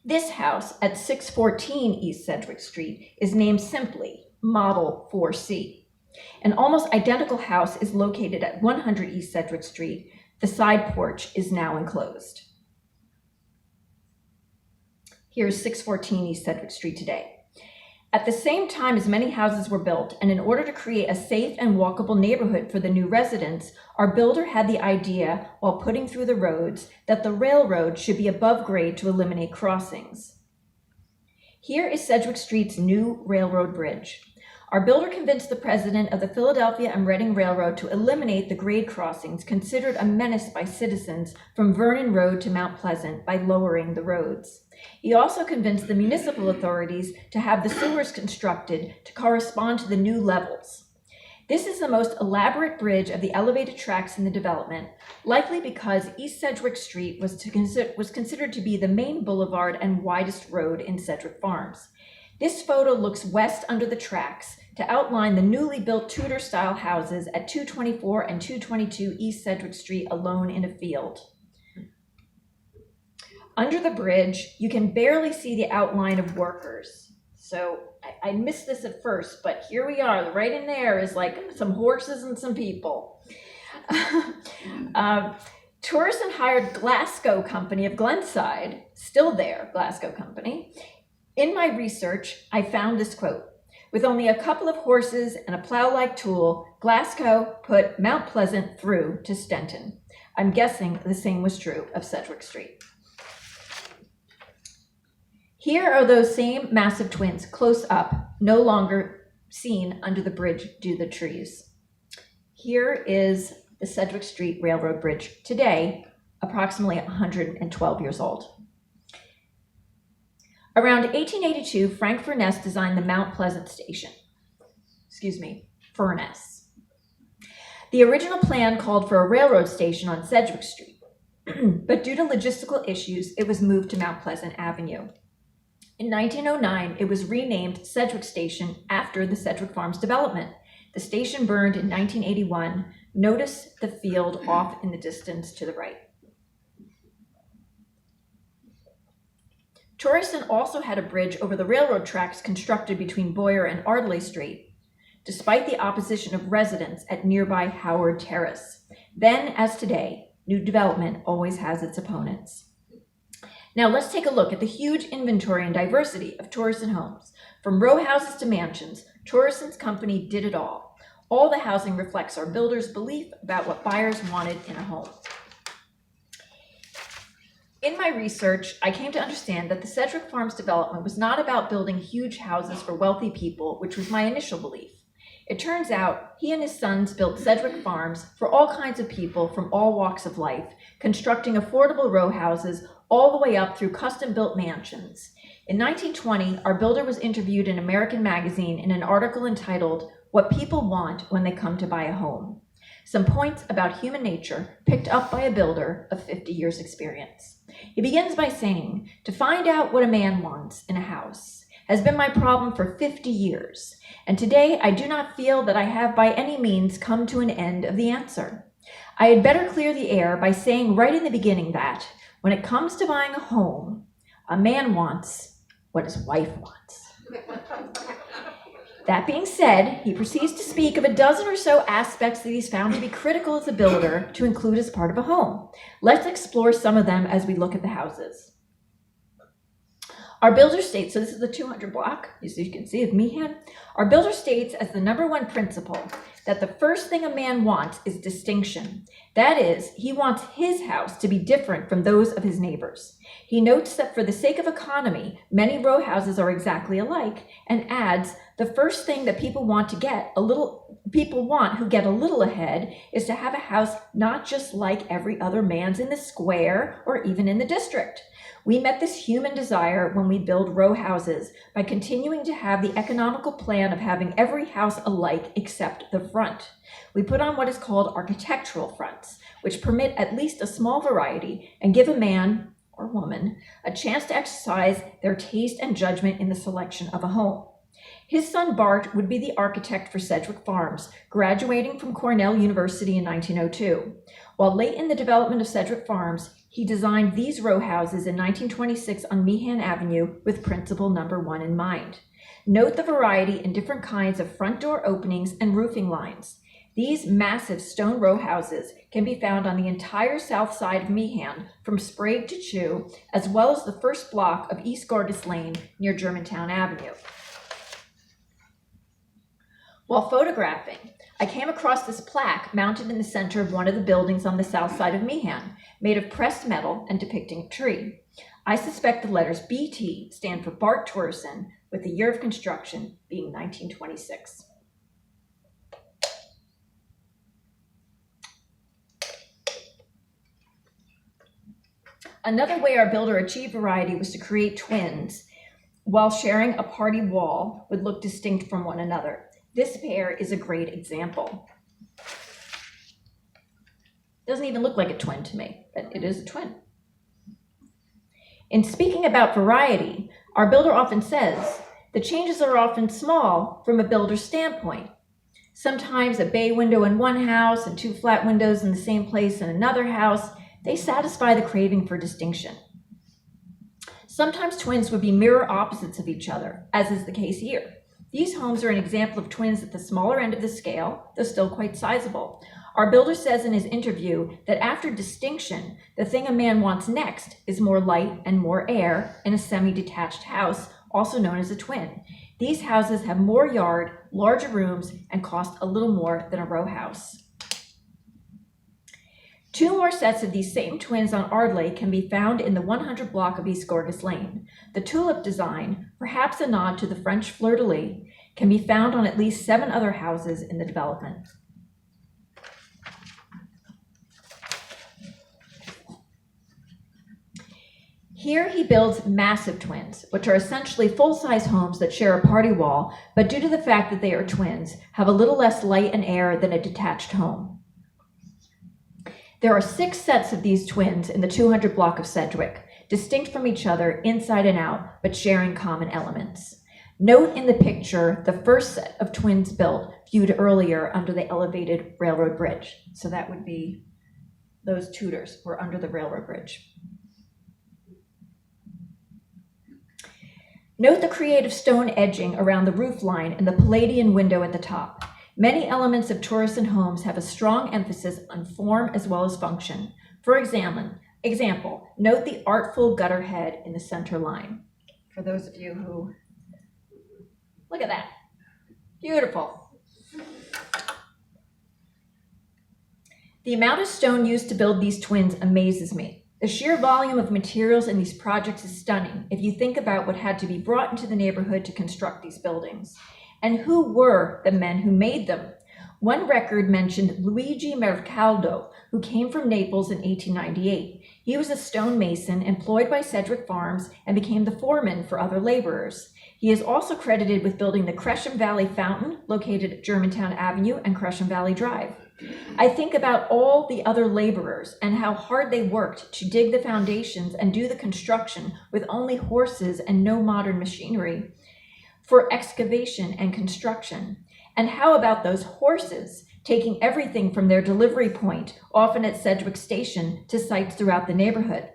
This house at 614 East Sedgwick Street is named simply Model 4C. An almost identical house is located at 100 East Sedgwick Street. The side porch is now enclosed. Here's 614 East Sedgwick Street today. At the same time as many houses were built, and in order to create a safe and walkable neighborhood for the new residents, our builder had the idea, while putting through the roads, that the railroad should be above grade to eliminate crossings. Here is Sedgwick Street's new railroad bridge. Our builder convinced the president of the Philadelphia and Reading Railroad to eliminate the grade crossings considered a menace by citizens from Vernon Road to Mount Pleasant by lowering the roads. He also convinced the municipal authorities to have the sewers constructed to correspond to the new levels. This is the most elaborate bridge of the elevated tracks in the development, likely because East Sedgwick Street was considered to be the main boulevard and widest road in Sedgwick Farms. This photo looks west under the tracks to outline the newly built Tudor-style houses at 224 and 222 East Sedgwick Street alone in a field. Under the bridge, you can barely see the outline of workers. So I missed this at first, but here we are. Right in there is like some horses and some people. Tourison hired Glasgow Company of Glenside, still there, Glasgow Company. In my research, I found this quote: "With only a couple of horses and a plow-like tool, Glasgow put Mount Pleasant through to Stenton." I'm guessing the same was true of Sedgwick Street. Here are those same massive twins close up, no longer seen under the bridge due to the trees. Here is the Sedgwick Street Railroad Bridge today, approximately 112 years old. Around 1882, Frank Furness designed the Mount Pleasant station. Furness. The original plan called for a railroad station on Sedgwick Street, but due to logistical issues, it was moved to Mount Pleasant Avenue. In 1909, it was renamed Sedgwick Station after the Sedgwick Farms development. The station burned in 1981. Notice the field off in the distance to the right. Tourison also had a bridge over the railroad tracks constructed between Boyer and Ardley Street, despite the opposition of residents at nearby Howard Terrace. Then, as today, new development always has its opponents. Now let's take a look at the huge inventory and diversity of Tourison homes. From row houses to mansions, Tourison's company did it all. All the housing reflects our builder's belief about what buyers wanted in a home. In my research, I came to understand that the Sedgwick Farms development was not about building huge houses for wealthy people, which was my initial belief. It turns out he and his sons built Sedgwick Farms for all kinds of people from all walks of life, constructing affordable row houses all the way up through custom-built mansions. In 1920, our builder was interviewed in American Magazine in an article entitled, "What People Want When They Come to Buy a Home." Some points about human nature picked up by a builder of 50 years experience. He begins by saying, "To find out what a man wants in a house has been my problem for 50 years, and today I do not feel that I have by any means come to an end of the answer. I had better clear the air by saying right in the beginning that, when it comes to buying a home, a man wants what his wife wants." That being said, he proceeds to speak of a dozen or so aspects that he's found to be critical as a builder to include as part of a home. Let's explore some of them as we look at the houses. Our builder states, so this is the 200 block, as you can see, of Meehan. Our builder states as the number one principle that the first thing a man wants is distinction. That is, he wants his house to be different from those of his neighbors. He notes that for the sake of economy, many row houses are exactly alike, and adds, the first thing that people want who get a little ahead is to have a house not just like every other man's in the square or even in the district. We met this human desire when we build row houses by continuing to have the economical plan of having every house alike except the front. We put on what is called architectural fronts, which permit at least a small variety and give a man or woman a chance to exercise their taste and judgment in the selection of a home. His son Bart would be the architect for Sedgwick Farms, graduating from Cornell University in 1902. While late in the development of Sedgwick Farms, he designed these row houses in 1926 on Meehan Avenue with principle number 1 in mind. Note the variety in different kinds of front door openings and roofing lines. These massive stone row houses can be found on the entire south side of Meehan, from Sprague to Chew, as well as the first block of East Gorgas Lane near Germantown Avenue. While photographing, I came across this plaque mounted in the center of one of the buildings on the south side of Meehan, made of pressed metal and depicting a tree. I suspect the letters BT stand for Bart Tourison, with the year of construction being 1926. Another way our builder achieved variety was to create twins while sharing a party wall would look distinct from one another. This pair is a great example. Doesn't even look like a twin to me, but it is a twin. In speaking about variety, our builder often says, the changes are often small from a builder's standpoint. Sometimes a bay window in one house and two flat windows in the same place in another house, they satisfy the craving for distinction. Sometimes twins would be mirror opposites of each other, as is the case here. These homes are an example of twins at the smaller end of the scale, though still quite sizable. Our builder says in his interview that after distinction, the thing a man wants next is more light and more air in a semi-detached house, also known as a twin. These houses have more yard, larger rooms, and cost a little more than a row house. Two more sets of these same twins on Ardleigh can be found in the 100 block of East Gorgas Lane. The tulip design, perhaps a nod to the French fleur-de-lis, can be found on at least 7 other houses in the development. Here he builds massive twins, which are essentially full-size homes that share a party wall, but due to the fact that they are twins, have a little less light and air than a detached home. There are 6 sets of these twins in the 200 block of Sedgwick, distinct from each other inside and out, but sharing common elements. Note in the picture the first set of twins built, viewed earlier under the elevated railroad bridge. So that would be those Tudors were under the railroad bridge. Note the creative stone edging around the roof line and the Palladian window at the top. Many elements of Tourison homes have a strong emphasis on form as well as function. For example, note the artful gutter head in the center line. For those of you who, look at that, beautiful. The amount of stone used to build these twins amazes me. The sheer volume of materials in these projects is stunning if you think about what had to be brought into the neighborhood to construct these buildings. And who were the men who made them? One record mentioned Luigi Mercaldo, who came from Naples in 1898. He was a stonemason employed by Sedgwick Farms and became the foreman for other laborers. He is also credited with building the Gresham Valley Fountain, located at Germantown Avenue and Gresham Valley Drive. I think about all the other laborers and how hard they worked to dig the foundations and do the construction with only horses and no modern machinery for excavation and construction. And how about those horses taking everything from their delivery point, often at Sedgwick Station, to sites throughout the neighborhood?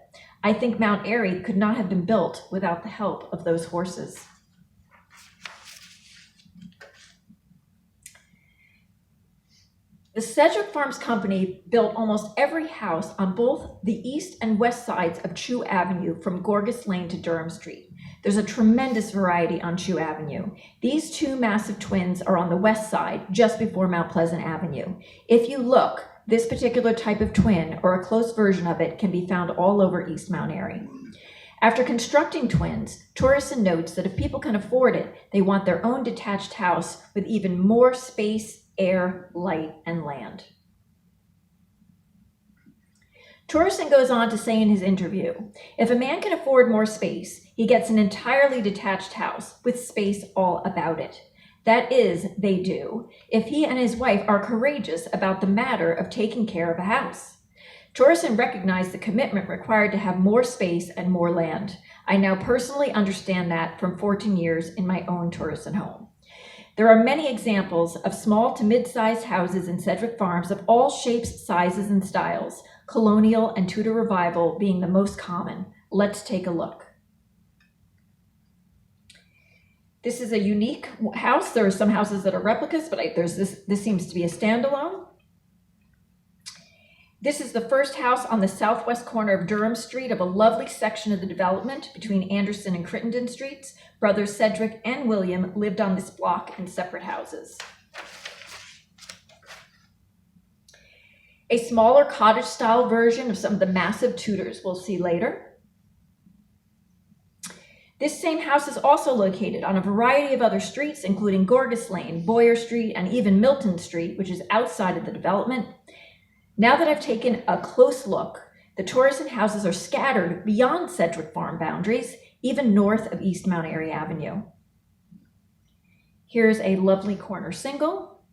I think Mount Airy could not have been built without the help of those horses. The Sedgwick Farms Company built almost every house on both the east and west sides of Chew Avenue from Gorgas Lane to Durham Street. There's a tremendous variety on Chew Avenue. These 2 massive twins are on the west side, just before Mount Pleasant Avenue. If you look, this particular type of twin, or a close version of it, can be found all over East Mount Airy. After constructing twins, Tourison notes that if people can afford it, they want their own detached house with even more space, air, light, and land. Tourison goes on to say in his interview, if a man can afford more space, he gets an entirely detached house with space all about it. That is, they do, if he and his wife are courageous about the matter of taking care of a house. Tourison recognized the commitment required to have more space and more land. I now personally understand that from 14 years in my own Tourison home. There are many examples of small to mid-sized houses in Sedgwick Farms of all shapes, sizes, and styles, Colonial and Tudor Revival being the most common. Let's take a look. This is a unique house. There are some houses that are replicas, but this seems to be a standalone. This is the first house on the southwest corner of Durham Street of a lovely section of the development between Anderson and Crittenden Streets. Brothers Sedgwick and William lived on this block in separate houses. A smaller cottage-style version of some of the massive Tudors we'll see later. This same house is also located on a variety of other streets, including Gorgas Lane, Boyer Street, and even Milton Street, which is outside of the development. Now that I've taken a close look, the Tourison houses are scattered beyond Sedgwick Farm boundaries, even north of East Mount Airy Avenue. Here's a lovely corner single.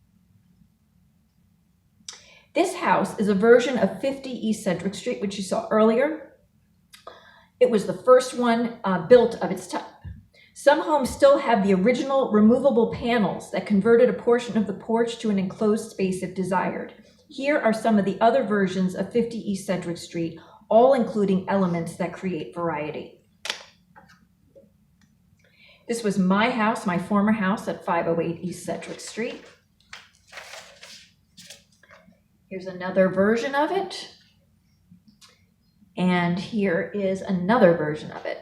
This house is a version of 50 East Sedgwick Street, which you saw earlier. It was the first one built of its type. Some homes still have the original removable panels that converted a portion of the porch to an enclosed space if desired. Here are some of the other versions of 50 East Sedgwick Street, all including elements that create variety. This was my house, my former house at 508 East Sedgwick Street. Here's another version of it. And here is another version of it,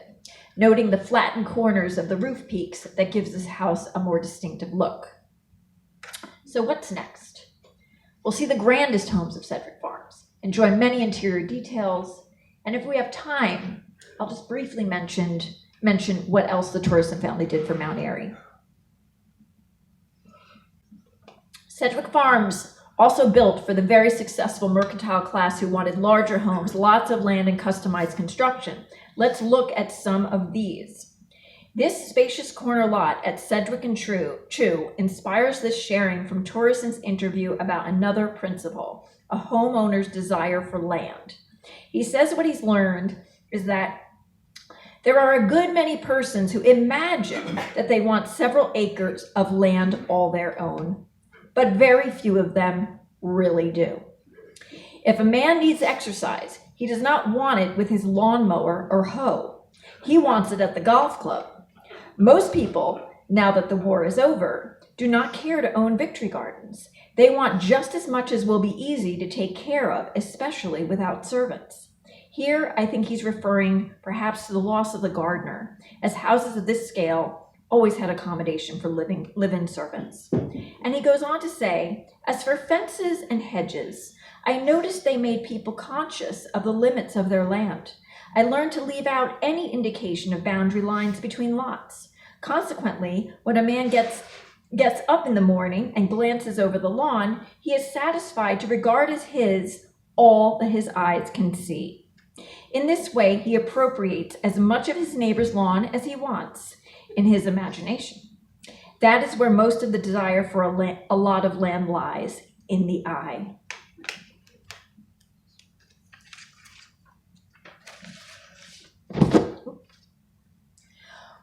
noting the flattened corners of the roof peaks that gives this house a more distinctive look. So what's next? We'll see the grandest homes of Sedgwick Farms, enjoy many interior details, and if we have time, I'll just briefly mention what else the Tourison family did for Mount Airy. Sedgwick Farms also built for the very successful mercantile class who wanted larger homes, lots of land, and customized construction. Let's look at some of these. This spacious corner lot at Sedgwick and Chew inspires this sharing from Tourison's interview about another principle, a homeowner's desire for land. He says what he's learned is that there are a good many persons who imagine that they want several acres of land all their own, but very few of them really do. If a man needs exercise, he does not want it with his lawnmower or hoe. He wants it at the golf club. Most people, now that the war is over, do not care to own victory gardens. They want just as much as will be easy to take care of, especially without servants. Here, I think he's referring perhaps to the loss of the gardener, as houses of this scale always had accommodation for live-in servants. And he goes on to say, as for fences and hedges, I noticed they made people conscious of the limits of their land. I learned to leave out any indication of boundary lines between lots. Consequently, when a man gets up in the morning and glances over the lawn, he is satisfied to regard as his all that his eyes can see. In this way, he appropriates as much of his neighbor's lawn as he wants in his imagination. That is where most of the desire for a lot of land lies, in the eye.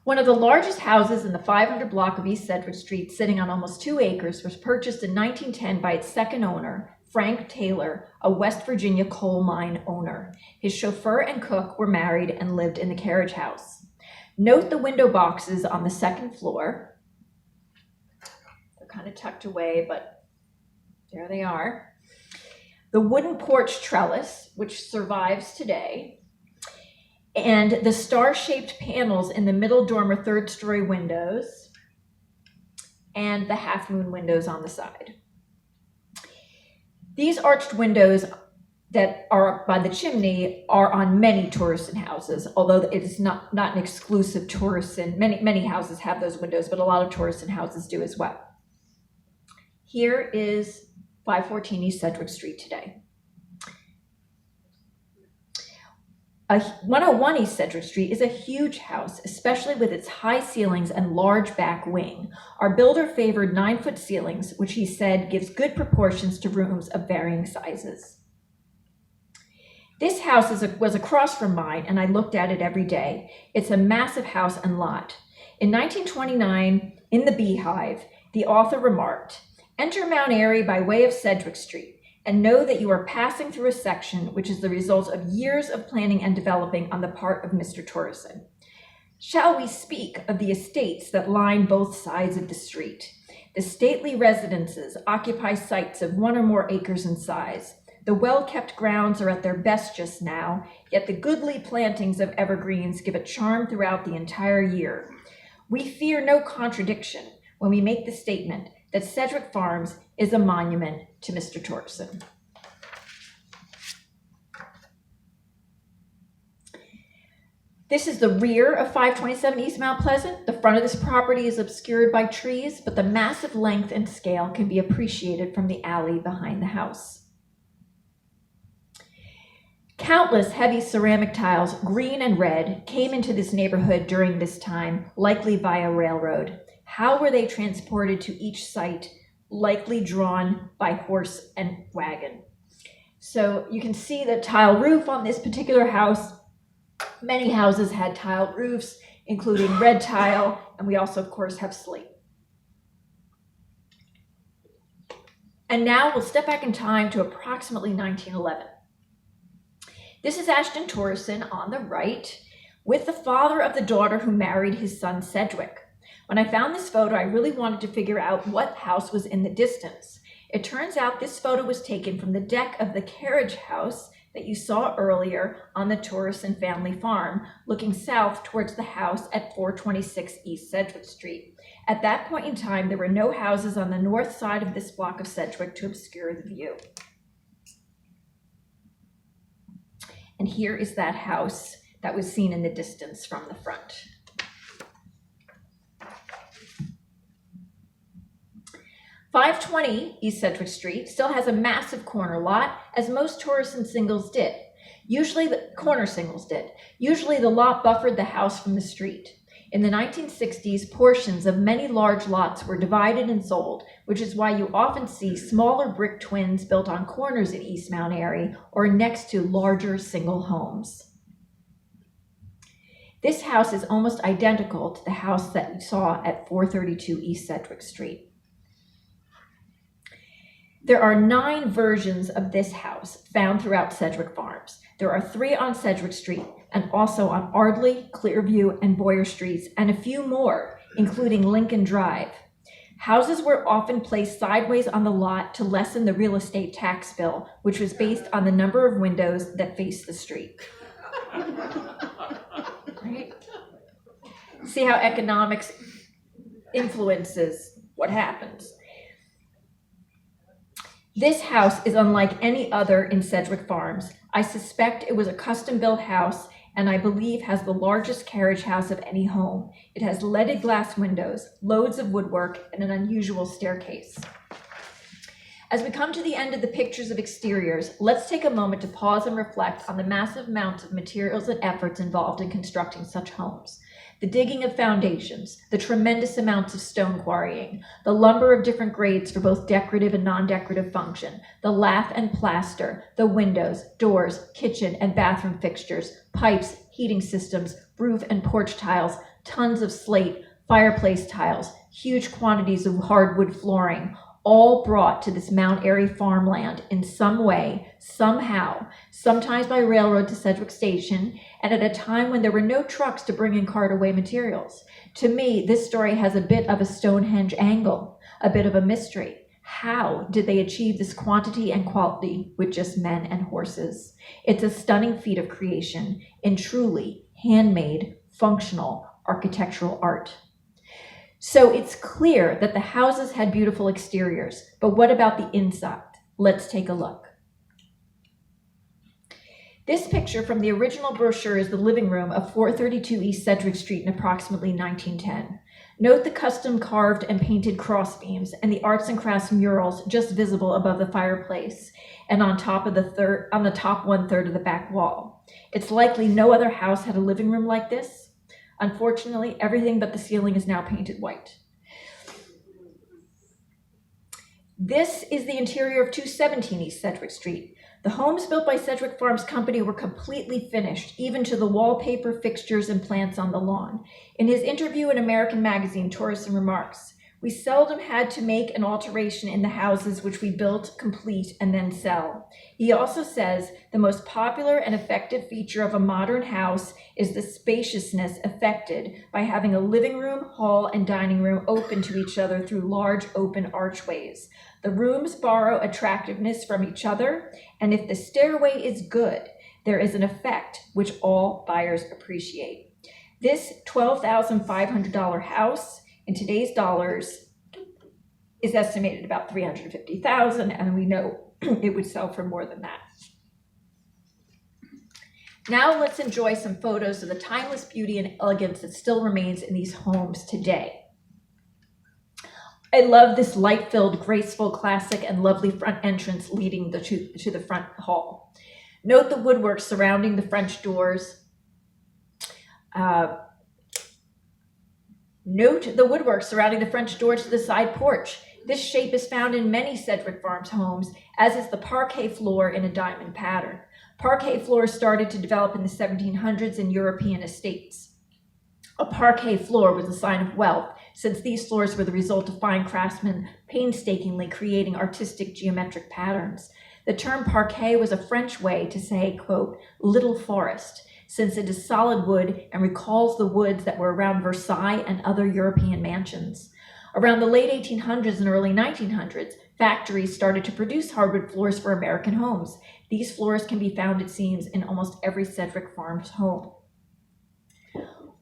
One of the largest houses in the 500 block of East Sedgwick Street, sitting on almost 2 acres, was purchased in 1910 by its second owner, Frank Taylor, a West Virginia coal mine owner. His chauffeur and cook were married and lived in the carriage house. Note the window boxes on the second floor. They're kind of tucked away, but there they are. The wooden porch trellis, which survives today, and the star-shaped panels in the middle dormer third-story windows, and the half-moon windows on the side. These arched windows that are by the chimney are on many Tourison houses, although it is not an exclusive Tourison. Many houses have those windows, but a lot of Tourison houses do as well. Here is 514 East Sedgwick Street today. 101 East Sedgwick Street is a huge house, especially with its high ceilings and large back wing. Our builder favored 9-foot ceilings, which he said gives good proportions to rooms of varying sizes. This house was across from mine, and I looked at it every day. It's a massive house and lot. In 1929, in the Beehive, the author remarked, "Enter Mount Airy by way of Sedgwick Street, and know that you are passing through a section which is the result of years of planning and developing on the part of Mr. Tourison. Shall we speak of the estates that line both sides of the street? The stately residences occupy sites of 1 or more acres in size. The well-kept grounds are at their best just now, yet the goodly plantings of evergreens give a charm throughout the entire year. We fear no contradiction when we make the statement that Sedgwick Farms is a monument to Mr. Tourison. This is the rear of 527 East Mount Pleasant. The front of this property is obscured by trees, but the massive length and scale can be appreciated from the alley behind the house. Countless heavy ceramic tiles, green and red, came into this neighborhood during this time, likely via railroad. How were they transported to each site? Likely drawn by horse and wagon. So you can see the tile roof on this particular house. Many houses had tiled roofs, including red tile, and we also, of course, have slate. And now we'll step back in time to approximately 1911. This is Ashton Tourison on the right, with the father of the daughter who married his son Sedgwick. When I found this photo, I really wanted to figure out what house was in the distance. It turns out this photo was taken from the deck of the carriage house that you saw earlier on the Tourison family farm, looking south towards the house at 426 East Sedgwick Street. At that point in time, there were no houses on the north side of this block of Sedgwick to obscure the view. And here is that house that was seen in the distance from the front. .520 East Sedgwick Street still has a massive corner lot, as most Tourison singles did. Usually the lot buffered the house from the street. In the 1960s, portions of many large lots were divided and sold, which is why you often see smaller brick twins built on corners in East Mount Airy or next to larger single homes. This house is almost identical to the house that you saw at 432 East Sedgwick Street. There are 9 versions of this house found throughout Sedgwick Farms. There are 3 on Sedgwick Street and also on Ardley, Clearview, and Boyer Streets, and a few more, including Lincoln Drive. Houses were often placed sideways on the lot to lessen the real estate tax bill, which was based on the number of windows that faced the street. Right? See how economics influences what happens. This house is unlike any other in Sedgwick Farms. I suspect it was a custom-built house, and I believe has the largest carriage house of any home. It has leaded glass windows, loads of woodwork, and an unusual staircase. As we come to the end of the pictures of exteriors, let's take a moment to pause and reflect on the massive amounts of materials and efforts involved in constructing such homes. The digging of foundations, the tremendous amounts of stone quarrying, the lumber of different grades for both decorative and non-decorative function, the lath and plaster, the windows, doors, kitchen and bathroom fixtures, pipes, heating systems, roof and porch tiles, tons of slate, fireplace tiles, huge quantities of hardwood flooring, all brought to this Mount Airy farmland in some way, somehow, sometimes by railroad to Sedgwick Station, and at a time when there were no trucks to bring and cart away materials. To me, this story has a bit of a Stonehenge angle, a bit of a mystery. How did they achieve this quantity and quality with just men and horses? It's a stunning feat of creation in truly handmade, functional architectural art. So it's clear that the houses had beautiful exteriors, but what about the inside? Let's take a look. This picture from the original brochure is the living room of 432 East Sedgwick Street in approximately 1910. Note the custom carved and painted crossbeams and the arts and crafts murals just visible above the fireplace and on the top 1/3 of the back wall. It's likely no other house had a living room like this. Unfortunately, everything but the ceiling is now painted white. This is the interior of 217 East Sedgwick Street. The homes built by Sedgwick Farms Company were completely finished, even to the wallpaper, fixtures, and plants on the lawn. In his interview in American Magazine, Tourison remarks, We seldom had to make an alteration in the houses which we built, complete, and then sell. He also says the most popular and effective feature of a modern house is the spaciousness effected by having a living room, hall, and dining room open to each other through large open archways. The rooms borrow attractiveness from each other, and if the stairway is good, there is an effect which all buyers appreciate. This $12,500 house in today's dollars is estimated about $350,000, and we know it would sell for more than that. Now let's enjoy some photos of the timeless beauty and elegance that still remains in these homes today. I love this light-filled, graceful, classic, and lovely front entrance leading to the front hall. Note the woodwork surrounding the French doors. Note the woodwork surrounding the French door to the side porch. This shape is found in many Sedgwick Farms homes, as is the parquet floor in a diamond pattern. Parquet floors started to develop in the 1700s in European estates. A parquet floor was a sign of wealth, since these floors were the result of fine craftsmen painstakingly creating artistic geometric patterns. The term parquet was a French way to say, quote, little forest, since it is solid wood and recalls the woods that were around Versailles and other European mansions. Around the late 1800s and early 1900s, factories started to produce hardwood floors for American homes. These floors can be found, it seems, in almost every Sedgwick Farms home.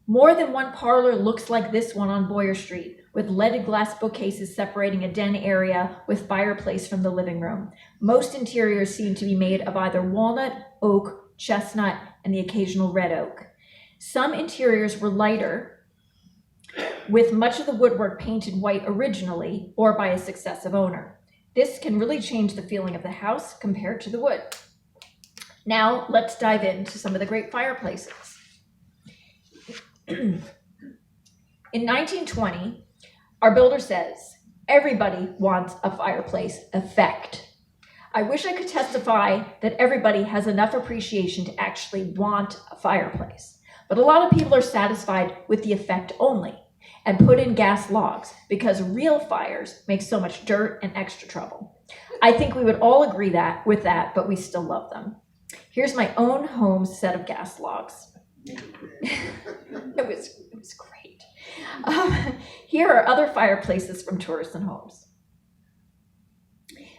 More than one parlor looks like this one on Boyer Street, with leaded glass bookcases separating a den area with fireplace from the living room. Most interiors seem to be made of either walnut, oak, chestnut, and the occasional red oak. Some interiors were lighter, with much of the woodwork painted white originally or by a successive owner. This can really change the feeling of the house compared to the wood. Now let's dive into some of the great fireplaces. In 1920, our builder says, everybody wants a fireplace effect. I wish I could testify that everybody has enough appreciation to actually want a fireplace, but a lot of people are satisfied with the effect only and put in gas logs because real fires make so much dirt and extra trouble. I think we would all agree with that, but we still love them. Here's my own home's set of gas logs. It was great. Here are other fireplaces from Tourison homes.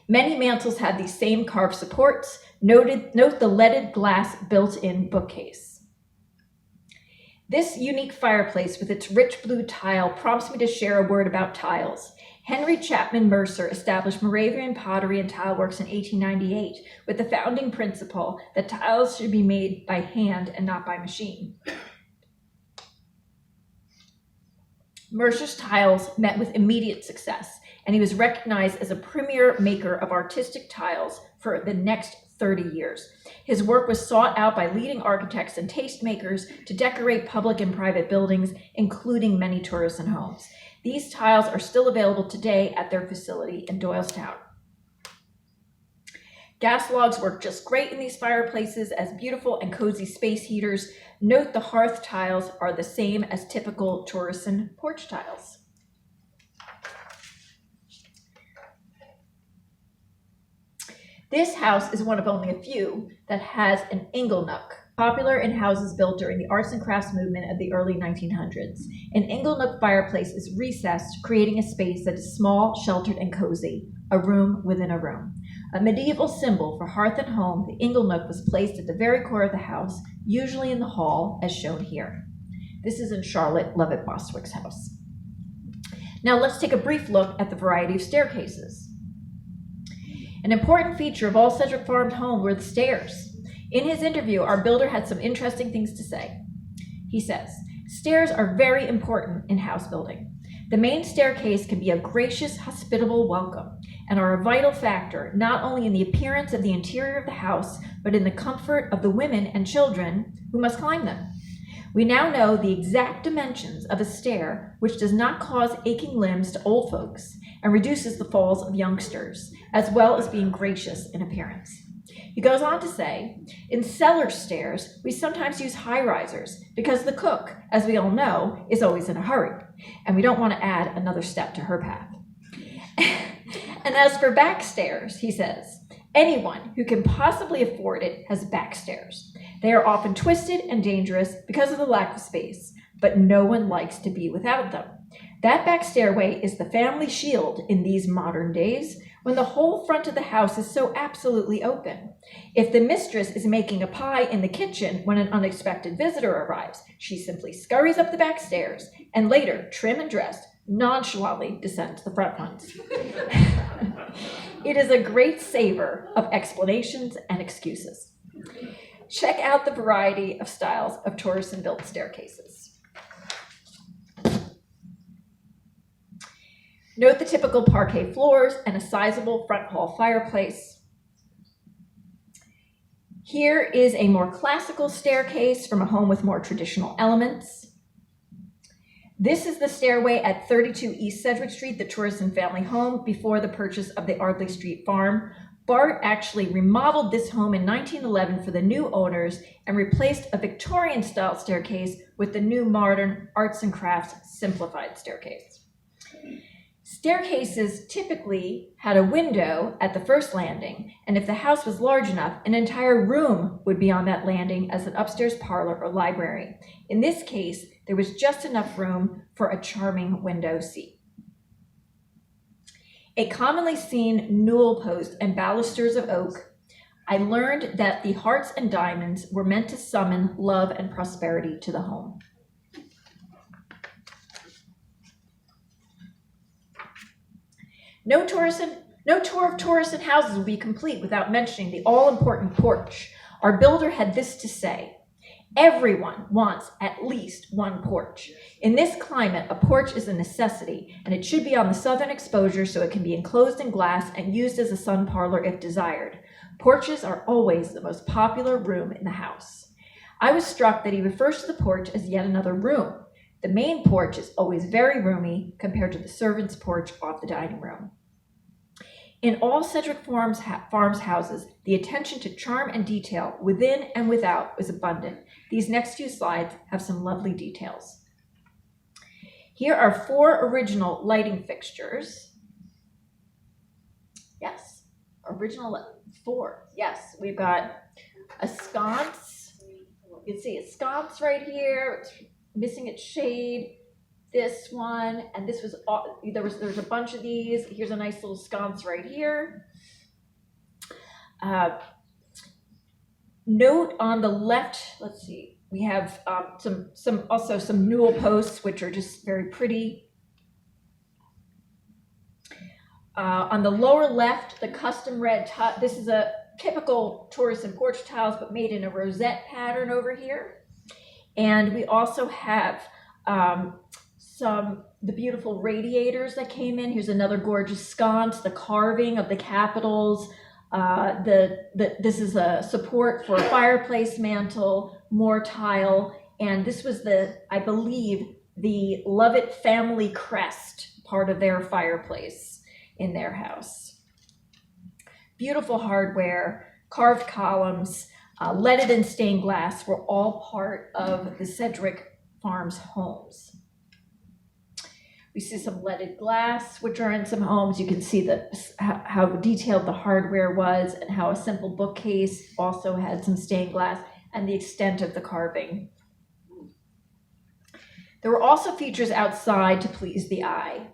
Many mantels had these same carved supports. Note the leaded glass built-in bookcase. This unique fireplace with its rich blue tile prompts me to share a word about tiles. Henry Chapman Mercer established Moravian Pottery and Tile Works in 1898 with the founding principle that tiles should be made by hand and not by machine. Mercer's tiles met with immediate success, and he was recognized as a premier maker of artistic tiles for the next 30 years. His work was sought out by leading architects and tastemakers to decorate public and private buildings, including many Tourison homes. These tiles are still available today at their facility in Doylestown. Gas logs work just great in these fireplaces as beautiful and cozy space heaters. Note the hearth tiles are the same as typical Tourison porch tiles. This house is one of only a few that has an inglenook, popular in houses built during the arts and crafts movement of the early 1900s. An inglenook fireplace is recessed, creating a space that is small, sheltered, and cozy, a room within a room. A medieval symbol for hearth and home, the inglenook was placed at the very core of the house, usually in the hall, as shown here. This is in Charlotte Levitt Bostwick's house. Now let's take a brief look at the variety of staircases. An important feature of all Sedgwick Farms homes were the stairs. In his interview, our builder had some interesting things to say. He says, stairs are very important in house building. The main staircase can be a gracious, hospitable welcome and are a vital factor not only in the appearance of the interior of the house, but in the comfort of the women and children who must climb them. We now know the exact dimensions of a stair which does not cause aching limbs to old folks and reduces the falls of youngsters, as well as being gracious in appearance. He goes on to say, in cellar stairs, we sometimes use high risers because the cook, as we all know, is always in a hurry. and we don't want to add another step to her path. And as for back stairs, he says, anyone who can possibly afford it has back stairs. They are often twisted and dangerous because of the lack of space, but no one likes to be without them. That back stairway is the family shield in these modern days, when the whole front of the house is so absolutely open. If the mistress is making a pie in the kitchen when an unexpected visitor arrives, she simply scurries up the back stairs and later, trim and dressed, nonchalantly descends the front ones. It is a great saver of explanations and excuses. Check out the variety of styles of Tourison-built staircases. Note the typical parquet floors and a sizable front hall fireplace. Here is a more classical staircase from a home with more traditional elements. This is the stairway at 32 East Sedgwick Street, the Tourison family home, before the purchase of the Ardley Street farm. Bart actually remodeled this home in 1911 for the new owners and replaced a Victorian-style staircase with the new modern arts and crafts simplified staircase. Staircases typically had a window at the first landing, and if the house was large enough, an entire room would be on that landing as an upstairs parlor or library. In this case, there was just enough room for a charming window seat. A commonly seen newel post and balusters of oak, I learned that the hearts and diamonds were meant to summon love and prosperity to the home. No tour of Tourison houses would be complete without mentioning the all-important porch. Our builder had this to say: everyone wants at least one porch. In this climate, a porch is a necessity, and it should be on the southern exposure so it can be enclosed in glass and used as a sun parlor if desired. Porches are always the most popular room in the house. I was struck that he refers to the porch as yet another room. The main porch is always very roomy compared to the servant's porch off the dining room. In all Sedgwick Farms houses, the attention to charm and detail within and without was abundant. These next few slides have some lovely details. Here are 4 original lighting fixtures. Yes, original 4. Yes, we've got a sconce. You can see a sconce right here. It's missing its shade. This one, and this was there's a bunch of these. Here's a nice little sconce right here. Note on the left, let's see, we have some newel posts, which are just very pretty. On the lower left, the custom red tile. This is a typical Tourison porch tiles, but made in a rosette pattern over here. And we also have the beautiful radiators that came in. Here's another gorgeous sconce, the carving of the capitals. This is a support for a fireplace mantle, more tile, and this was I believe, the Lovett family crest part of their fireplace in their house. Beautiful hardware, carved columns, leaded and stained glass were all part of the Sedgwick Farms homes. We see some leaded glass, which are in some homes. You can see how detailed the hardware was and how a simple bookcase also had some stained glass and the extent of the carving. There were also features outside to please the eye.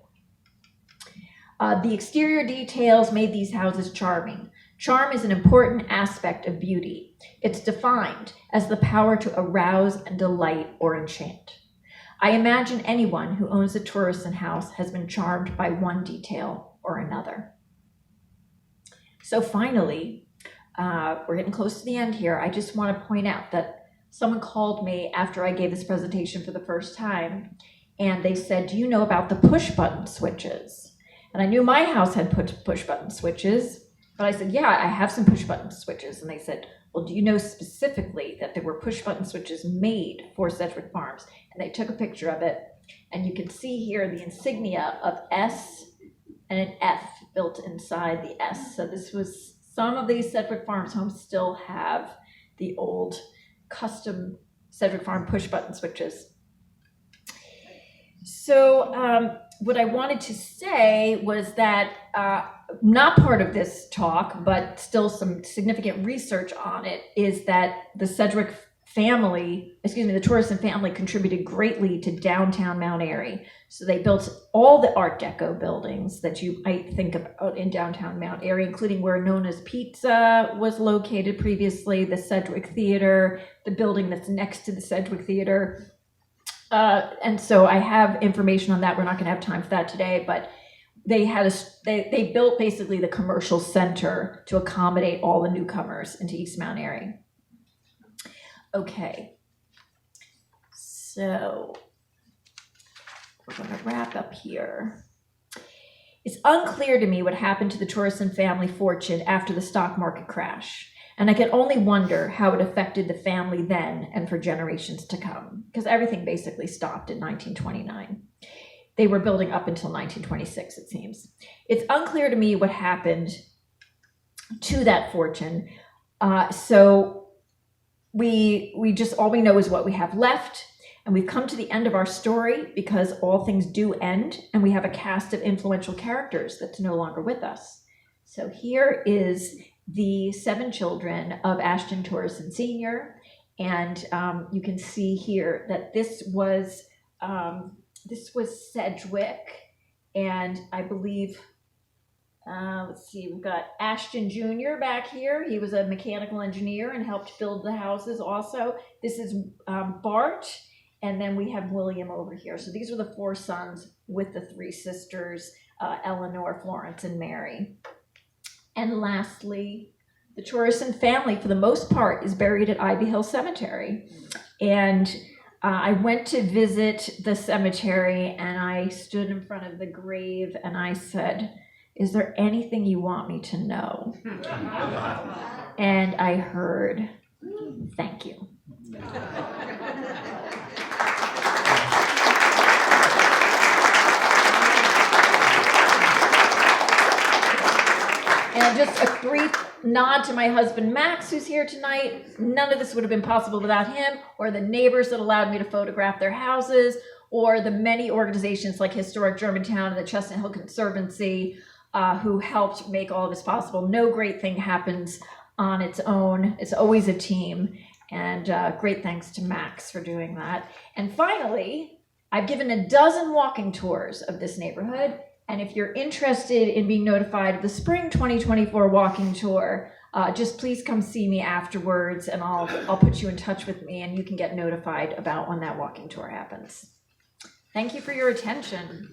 The exterior details made these houses charming. Charm is an important aspect of beauty. It's defined as the power to arouse and delight or enchant. I imagine anyone who owns a Tourison house has been charmed by one detail or another. So finally, we're getting close to the end here. I just want to point out that someone called me after I gave this presentation for the first time, and they said, do you know about the push button switches? And I knew my house had push button switches, but I said, yeah, I have some push button switches. And they said, well, do you know specifically that there were push button switches made for Sedgwick Farms? And they took a picture of it, and you can see here the insignia of S and an F built inside the S. So this was, some of these Sedgwick Farms homes still have the old custom Sedgwick Farm push button switches. So what I wanted to say was that not part of this talk, but still some significant research on it, is that the Sedgwick family, the Tourison family contributed greatly to downtown Mount Airy. So they built all the Art Deco buildings that you might think about in downtown Mount Airy, including where Nona's Pizza was located previously, the Sedgwick Theater, the building that's next to the Sedgwick Theater. And so I have information on that. We're not going to have time for that today, but they built basically the commercial center to accommodate all the newcomers into East Mount Airy. Okay, so we're going to wrap up here. It's unclear to me what happened to the Tourison family fortune after the stock market crash. And I can only wonder how it affected the family then and for generations to come, because everything basically stopped in 1929. They were building up until 1926, it seems. It's unclear to me what happened to that fortune. So we just, all we know is what we have left. And we've come to the end of our story because all things do end, and we have a cast of influential characters that's no longer with us. So here is the 7 children of Ashton Tourison Sr. And you can see here that this was Sedgwick, and I believe, let's see, we've got Ashton Jr. back here. He was a mechanical engineer and helped build the houses also. This is Bart, and then we have William over here. So these are the 4 sons with the 3 sisters, Eleanor, Florence, and Mary. And lastly, the Tourison family, for the most part, is buried at Ivy Hill Cemetery. And I went to visit the cemetery, and I stood in front of the grave, and I said, "Is there anything you want me to know?" And I heard, "Thank you." And just a brief nod to my husband, Max, who's here tonight. None of this would have been possible without him, or the neighbors that allowed me to photograph their houses, or the many organizations like Historic Germantown and the Chestnut Hill Conservancy who helped make all of this possible. No great thing happens on its own. It's always a team. And great thanks to Max for doing that. And finally, I've given a dozen walking tours of this neighborhood. And if you're interested in being notified of the spring 2024 walking tour, just please come see me afterwards, and I'll put you in touch with me, and you can get notified about when that walking tour happens. Thank you for your attention.